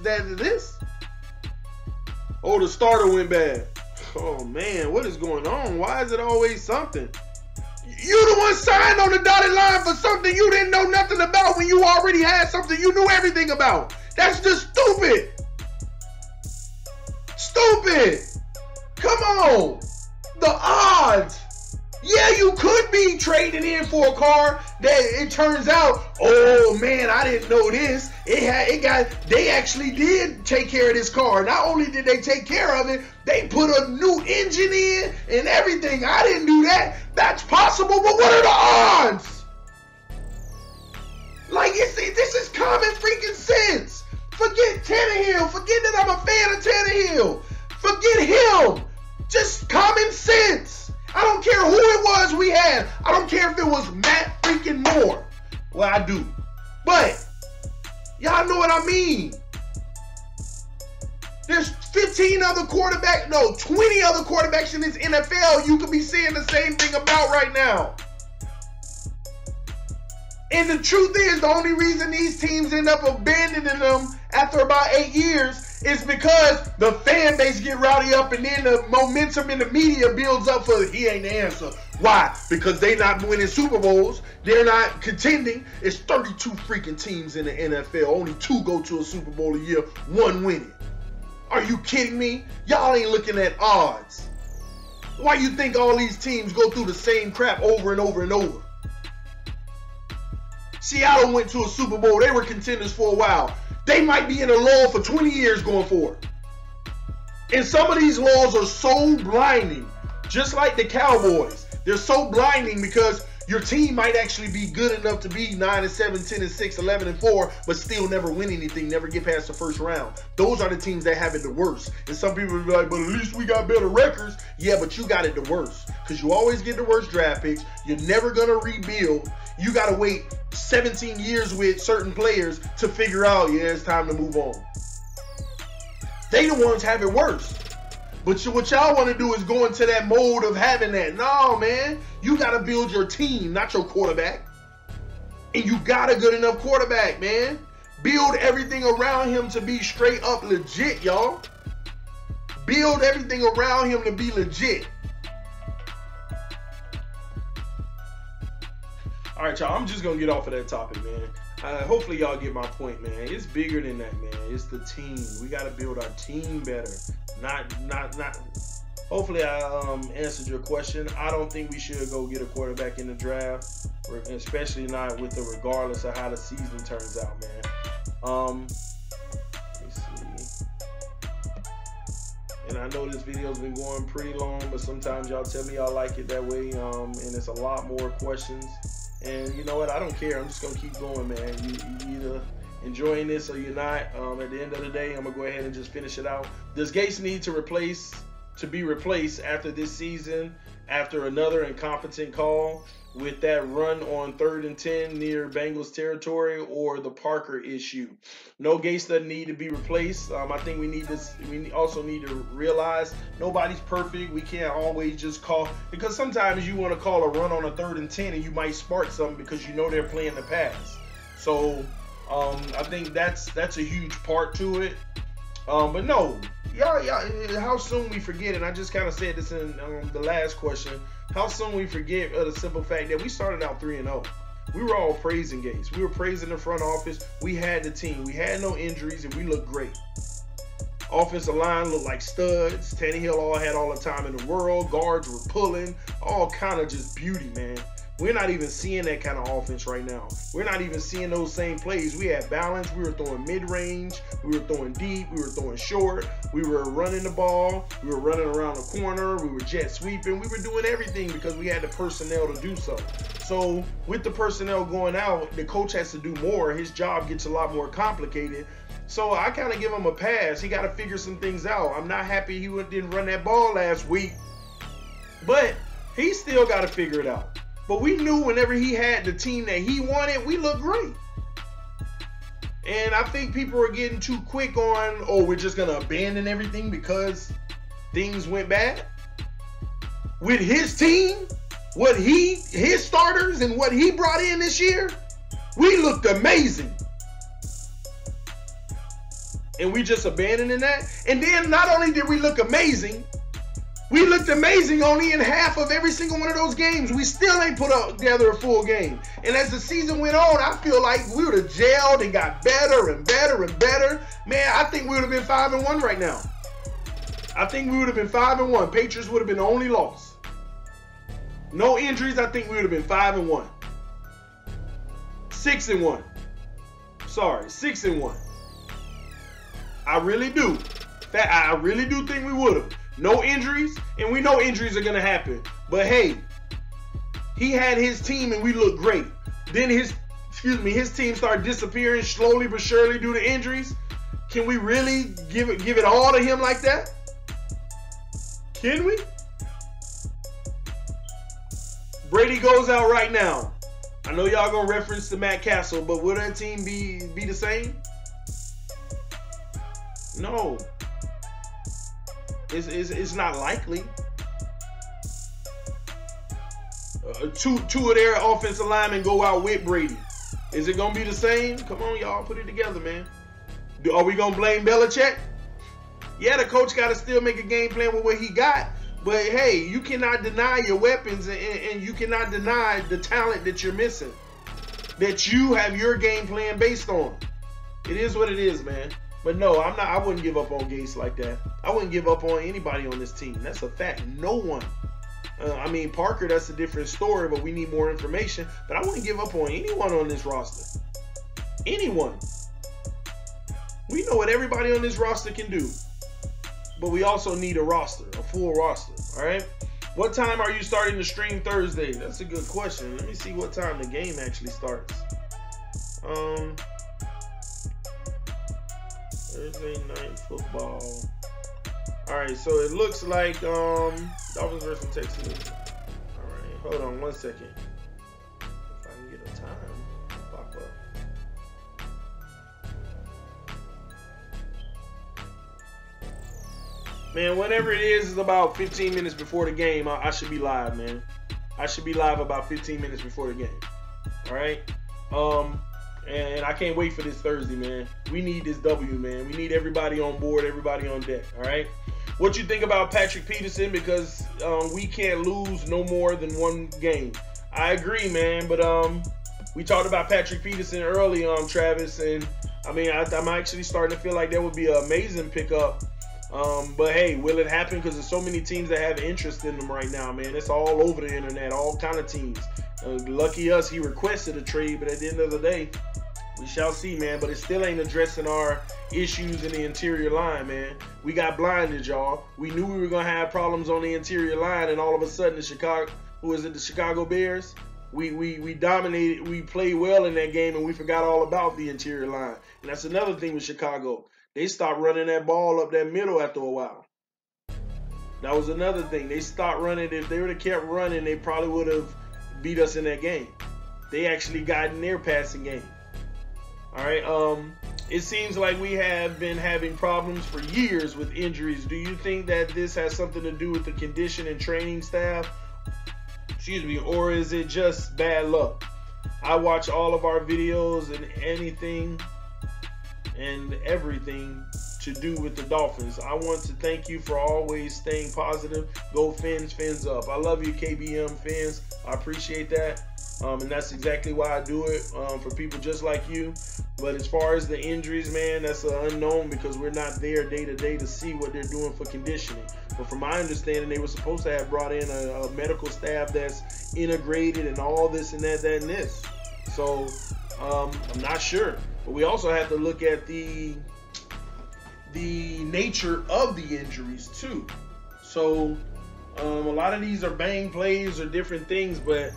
Oh, the starter went bad. Oh man, what is going on? Why is it always something? You the one signed on the dotted line for something you didn't know nothing about when you already had something you knew everything about. That's just stupid. Stupid. Come on. The odds. Yeah, you could be trading in for a car that it turns out, oh man, I didn't know this. They actually did take care of this car. Not only did they take care of it, they put a new engine in and everything. I didn't do that. That's possible, but what are the odds? Like, you see, this is common freaking sense. Forget Tannehill. Forget that I'm a fan of Tannehill. Forget him. Just common sense. I don't care who it was we had. I don't care if it was Matt freaking Moore. Well, I do. But y'all know what I mean. There's 20 other quarterbacks in this NFL you could be saying the same thing about right now. And the truth is, the only reason these teams end up abandoning them after about 8 years is because the fan base get rowdy up and then the momentum in the media builds up for he ain't the answer. Why? Because they not winning Super Bowls. They're not contending. It's 32 freaking teams in the NFL. Only 2 go to a Super Bowl a year, 1 winning. Are you kidding me? Y'all ain't looking at odds. Why you think all these teams go through the same crap over and over and over? Seattle went to a Super Bowl. They were contenders for a while. They might be in a lull for 20 years going forward. And some of these lulls are so blinding, just like the Cowboys. They're so blinding because your team might actually be good enough to be 9-7, 10-6, 11-4, but still never win anything, never get past the first round. Those are the teams that have it the worst. And some people will be like, but at least we got better records. Yeah, but you got it the worst because you always get the worst draft picks. You're never going to rebuild. You got to wait 17 years with certain players to figure out, yeah, it's time to move on. They the ones have it worse. But what y'all want to do is go into that mode of having that. No, man. You got to build your team, not your quarterback. And you got a good enough quarterback, man. Build everything around him to be straight up legit, y'all. Build everything around him to be legit. All right, y'all. I'm just going to get off of that topic, man. Hopefully y'all get my point, man. It's bigger than that, man. It's the team. We got to build our team better. Not. Hopefully I answered your question. I don't think we should go get a quarterback in the draft, especially not with the regardless of how the season turns out, man. Let me see. And I know this video's been going pretty long, but sometimes y'all tell me y'all like it that way, and it's a lot more questions. And you know what? I don't care. I'm just going to keep going, man. You either enjoying this or you're not. At the end of the day, I'm going to go ahead and just finish it out. Does Gates need to be replaced after this season, after another incompetent call with that run on 3rd and 10 near Bengals territory, or the Parker issue? No, Gates doesn't need to be replaced. I think we also need to realize nobody's perfect. We can't always just call, because sometimes you want to call a run on a 3rd and 10 and you might spark something because you know they're playing the pass. So I think that's a huge part to it. But no, y'all, how soon we forget, and I just kind of said this in the last question, how soon we forget the simple fact that we started out 3-0. We were all praising Gates. We were praising the front office. We had the team. We had no injuries, and we looked great. Offensive line looked like studs. Tannehill had all the time in the world. Guards were pulling. All kind of just beauty, man. We're not even seeing that kind of offense right now. We're not even seeing those same plays. We had balance. We were throwing mid-range. We were throwing deep. We were throwing short. We were running the ball. We were running around the corner. We were jet sweeping. We were doing everything because we had the personnel to do so. So with the personnel going out, the coach has to do more. His job gets a lot more complicated. So I kind of give him a pass. He got to figure some things out. I'm not happy he didn't run that ball last week, but he still got to figure it out. But we knew whenever he had the team that he wanted, we looked great. And I think people are getting too quick on, oh, we're just going to abandon everything because things went bad. With his team, his starters and what he brought in this year, we looked amazing. And we just abandoning that. And then not only did we look amazing, we looked amazing only in half of every single one of those games. We still ain't put together a full game. And as the season went on, I feel like we would have gelled and got better and better and better. Man, I think we would have been 5-1 right now. I think we would have been 5-1. Patriots would have been the only loss. No injuries, I think we would have been 5-1. 6-1. Sorry, 6-1. I really do. I really do think we would have. No injuries, and we know injuries are gonna happen. But hey, he had his team and we looked great. Then his team started disappearing slowly but surely due to injuries. Can we really give it all to him like that? Can we? Brady goes out right now. I know y'all gonna reference to Matt Castle, but will that team be the same? No. It's not likely. Two of their offensive linemen go out with Brady. Is it gonna be the same? Come on, y'all, put it together, man. Are we gonna blame Belichick? Yeah, the coach got to still make a game plan with what he got. But hey, you cannot deny your weapons, and you cannot deny the talent that you're missing, that you have your game plan based on. It is what it is, man. But no, I wouldn't give up on Gase like that. I wouldn't give up on anybody on this team. That's a fact. No one. I mean, Parker, that's a different story, but we need more information. But I wouldn't give up on anyone on this roster. Anyone. We know what everybody on this roster can do. But we also need a roster, a full roster, all right? What time are you starting to stream Thursday? That's a good question. Let me see what time the game actually starts. Thursday night football. All right, so it looks like Dolphins versus Texans. All right, hold on 1 second. If I can get a time pop up. Man, whenever it is, it's about 15 minutes before the game. I should be live, man. I should be live about 15 minutes before the game. All right? And I can't wait for this Thursday, man. We need this W, man. We need everybody on board, everybody on deck, all right? What you think about Patrick Peterson? Because we can't lose no more than one game. I agree, man, but we talked about Patrick Peterson early on, Travis, and I mean, I'm actually starting to feel like that would be an amazing pickup. But hey, will it happen? Because there's so many teams that have interest in them right now, man. It's all over the internet, all kind of teams. Lucky us, he requested a trade, but at the end of the day, we shall see, man. But it still ain't addressing our issues in the interior line, man. We got blinded, y'all. We knew we were gonna have problems on the interior line, and all of a sudden, the Chicago Bears? We dominated. We played well in that game, and we forgot all about the interior line. And that's another thing with Chicago. They stopped running that ball up that middle after a while. That was another thing. They stopped running. If they would have kept running, they probably would have beat us in that game. They actually got in their passing game. All right. It seems like we have been having problems for years with injuries. Do you think that this has something to do with the condition and training staff? Excuse me, or is it just bad luck? I watch all of our videos and anything and everything to do with the Dolphins. I want to thank you for always staying positive. Go Fins, Fins up. I love you, KBM Fins. I appreciate that. And that's exactly why I do it, for people just like you. But as far as the injuries, man, that's an unknown because we're not there day to day to see what they're doing for conditioning. But from my understanding, they were supposed to have brought in a medical staff that's integrated and all this and that, and this. So I'm not sure. But we also have to look at the nature of the injuries too. So a lot of these are bang plays or different things, but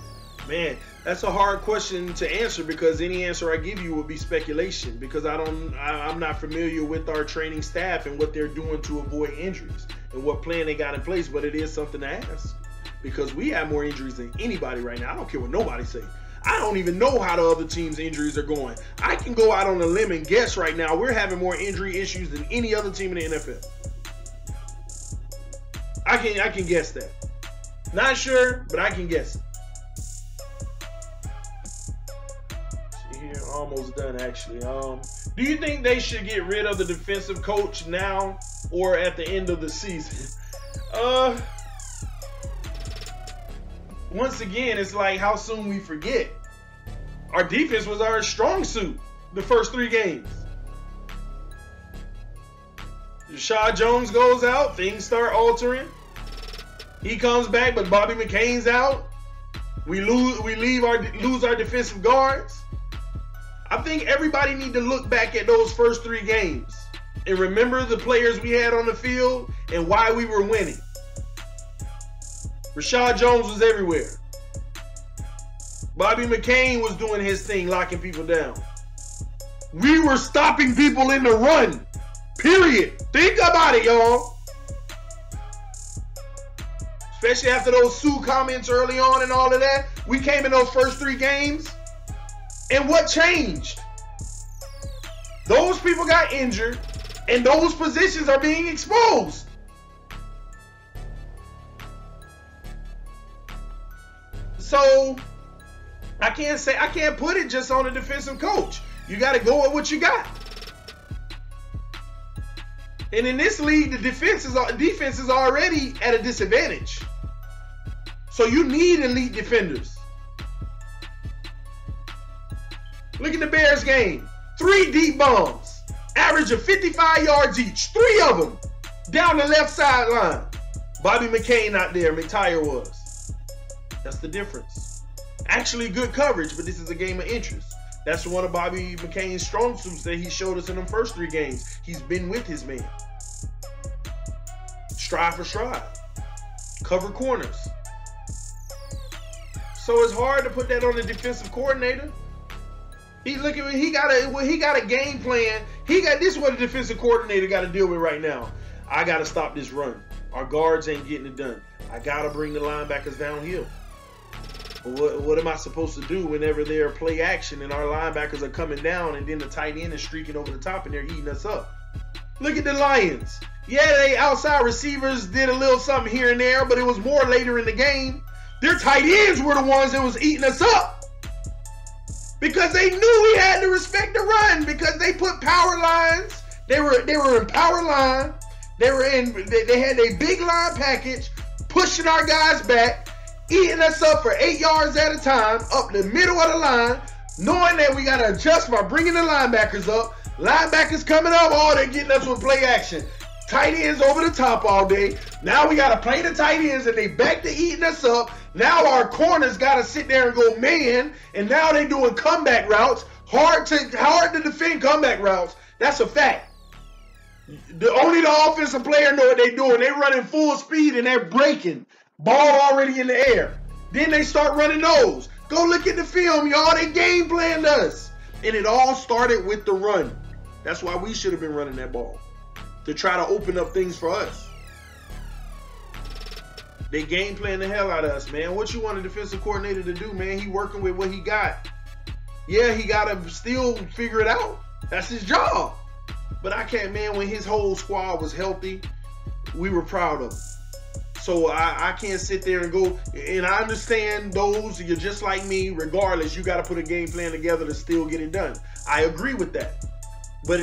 man, that's a hard question to answer because any answer I give you would be speculation because I'm not familiar with our training staff and what they're doing to avoid injuries and what plan they got in place, but it is something to ask because we have more injuries than anybody right now. I don't care what nobody say. I don't even know how the other team's injuries are going. I can go out on a limb and guess right now we're having more injury issues than any other team in the NFL. I can guess that. Not sure, but I can guess it. See here, almost done actually. Do you think they should get rid of the defensive coach now or at the end of the season? Once again, it's like how soon we forget. Our defense was our strong suit the first 3 games. Rashad Jones goes out, things start altering. He comes back, but Bobby McCain's out. We lose our defensive guards. I think everybody need to look back at those first 3 games and remember the players we had on the field and why we were winning. Rashad Jones was everywhere. Bobby McCain was doing his thing, locking people down. We were stopping people in the run. Period. Think about it, y'all. Especially after those Sue comments early on and all of that. We came in those first 3 games. And what changed? Those people got injured. And those positions are being exposed. So, I can't put it just on the defensive coach. You got to go with what you got. And in this league, the defense is already at a disadvantage. So you need elite defenders. Look at the Bears game. 3 deep bombs. Average of 55 yards each. 3 of them down the left sideline. Bobby McCain not there. McTire was. That's the difference. Actually good coverage, but this is a game of interest. That's one of Bobby McCain's strong suits that he showed us in them first 3 games. He's been with his man. Stride for stride. Cover corners. So it's hard to put that on the defensive coordinator. He got a game plan. This is what a defensive coordinator got to deal with right now. I got to stop this run. Our guards ain't getting it done. I got to bring the linebackers downhill. What am I supposed to do whenever they're play action and our linebackers are coming down and then the tight end is streaking over the top and they're eating us up? Look at the Lions. Yeah, they outside receivers did a little something here and there, but it was more later in the game. Their tight ends were the ones that was eating us up. Because they knew we had to respect the run. Because they put power lines. They were in power line. They had a big line package, pushing our guys back, eating us up for 8 yards at a time, up the middle of the line, knowing that we got to adjust by bringing the linebackers up. Linebackers coming up, they're getting us with play action. Tight ends over the top all day. Now we got to play the tight ends and they back to eating us up. Now our corners got to sit there and go man, and now they doing comeback routes. Hard to defend comeback routes. That's a fact. Only the offensive player know what they're doing. They're running full speed and they're breaking. Ball already in the air. Then they start running those. Go look at the film, y'all. They game planned us. And it all started with the run. That's why we should have been running that ball. To try to open up things for us. They game plan the hell out of us, man. What you want a defensive coordinator to do, man? He working with what he got. Yeah, he got to still figure it out. That's his job. But I can't, man, when his whole squad was healthy, we were proud of him. So I can't sit there and go, and I understand those, you're just like me, regardless, you got to put a game plan together to still get it done. I agree with that. But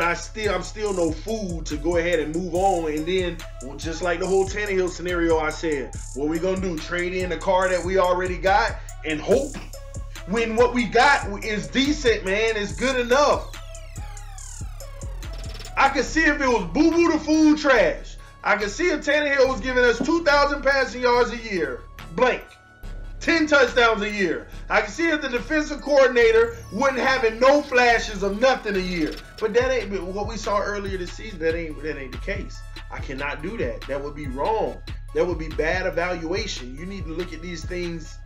I'm still no fool to go ahead and move on. And then, well, just like the whole Tannehill scenario I said, what we gonna do? Trade in the car that we already got and hope when what we got is decent, man, it's good enough. I could see if it was boo-boo the food trash. I could see if Tannehill was giving us 2,000 passing yards a year, blank. 10 touchdowns a year. I can see if the defensive coordinator wouldn't having no flashes of nothing a year. But that ain't what we saw earlier this season. That ain't the case. I cannot do that. That would be wrong. That would be bad evaluation. You need to look at these things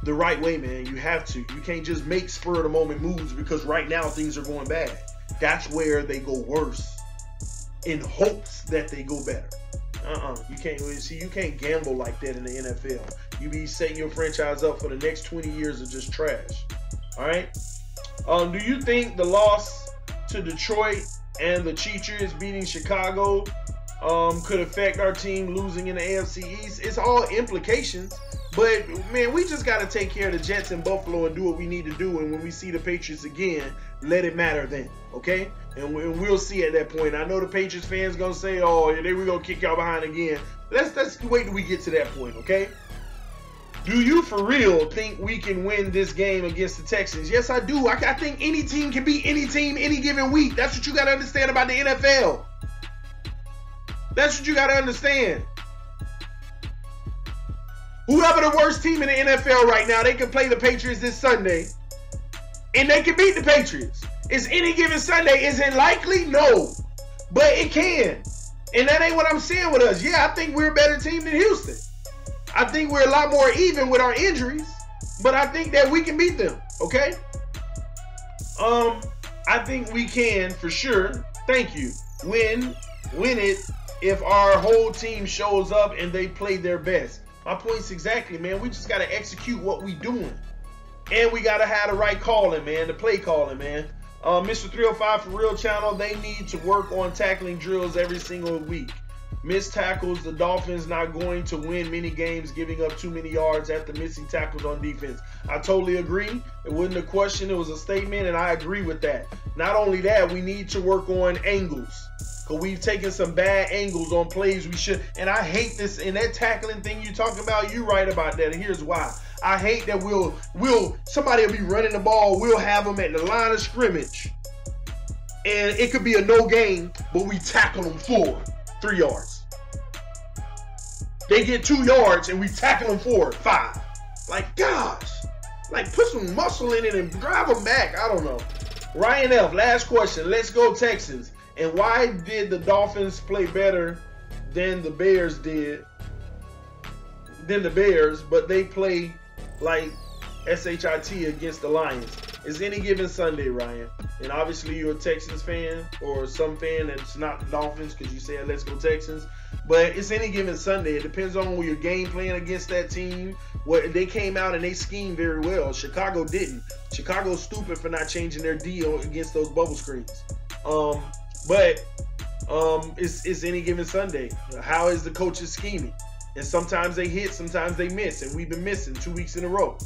the right way, man. You have to. You can't just make spur of the moment moves because right now things are going bad. That's where they go worse in hopes that they go better. You can't see. You can't gamble like that in the NFL. You be setting your franchise up for the next 20 years of just trash. All right. Do you think the loss to Detroit and the Cheaters beating Chicago could affect our team losing in the AFC East? It's all implications. But, man, we just got to take care of the Jets and Buffalo and do what we need to do. And when we see the Patriots again, let it matter then, okay? And we'll see at that point. I know the Patriots fans going to say, oh, then we're going to kick y'all behind again. Let's wait till we get to that point, okay? Do you for real think we can win this game against the Texans? Yes, I do. I think any team can beat any team any given week. That's what you got to understand about the NFL. That's what you got to understand. Whoever the worst team in the NFL right now, they can play the Patriots this Sunday, and they can beat the Patriots. Is any given Sunday, is it likely? No. But it can. And that ain't what I'm saying with us. Yeah, I think we're a better team than Houston. I think we're a lot more even with our injuries, but I think that we can beat them, okay? I think we can, for sure, thank you, win it if our whole team shows up and they play their best. My point's exactly, man. We just got to execute what we doing. And we got to have the right calling, man, the play calling, man. Mr. 305 for Real Channel, they need to work on tackling drills every single week. Missed tackles, the Dolphins not going to win many games, giving up too many yards after missing tackles on defense. I totally agree. It wasn't a question, it was a statement, and I agree with that. Not only that, we need to work on angles, because we've taken some bad angles on plays we should. And I hate this, and that tackling thing you talking about, you right about that, and here's why. I hate that somebody will be running the ball, we'll have them at the line of scrimmage, and it could be a no gain, but we tackle them forward 3 yards. They get 2 yards and we tackle them forward 5. Like, gosh, like put some muscle in it and drive them back. I don't know. Ryan F, last question. Let's go Texans. And why did the Dolphins play better than the Bears did? But they play like SHIT against the Lions. It's any given Sunday, Ryan. And obviously you're a Texans fan or some fan that's not the Dolphins because you said let's go Texans. But it's any given Sunday. It depends on your game plan against that team. What they came out and they schemed very well. Chicago didn't. Chicago's stupid for not changing their deal against those bubble screens. It's any given Sunday. How is the coaches scheming? And sometimes they hit, sometimes they miss, and we've been missing 2 weeks in a row.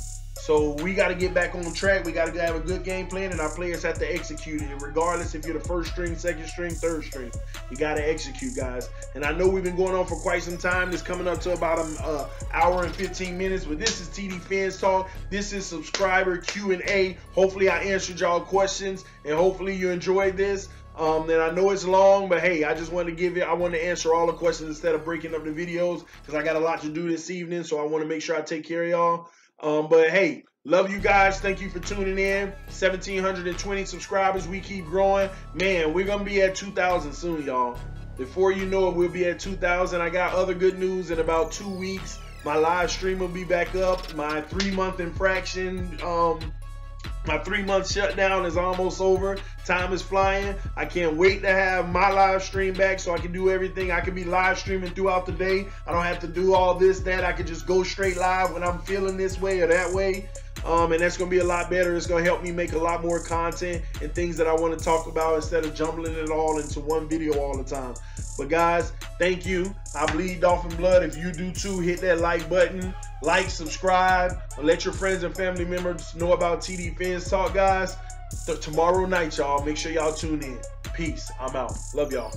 So we got to get back on track. We got to have a good game plan, and our players have to execute it. Regardless if you're the first string, second string, third string, you got to execute, guys. And I know we've been going on for quite some time. It's coming up to about an hour and 15 minutes. But this is TD Fans Talk. This is subscriber Q&A. Hopefully I answered y'all questions, and hopefully you enjoyed this. And I know it's long, but hey, I just wanted to I wanted to answer all the questions instead of breaking up the videos because I got a lot to do this evening, so I want to make sure I take care of y'all. But hey, love you guys. Thank you for tuning in. 1,720 subscribers. We keep growing. Man, we're going to be at 2,000 soon, y'all. Before you know it, we'll be at 2,000. I got other good news. In about 2 weeks, my live stream will be back up. My 3-month infraction, my 3-month shutdown is almost over. Time is flying. I can't wait to have my live stream back so I can do everything. I can be live streaming throughout the day. I don't have to do all this, that. I can just go straight live when I'm feeling this way or that way. And that's going to be a lot better. It's going to help me make a lot more content and things that I want to talk about instead of jumbling it all into one video all the time. But guys, thank you. I bleed Dolphin blood. If you do too, hit that like button. Like, subscribe, and let your friends and family members know about TD Fans Talk, guys. Tomorrow night, y'all. Make sure y'all tune in. Peace. I'm out. Love y'all.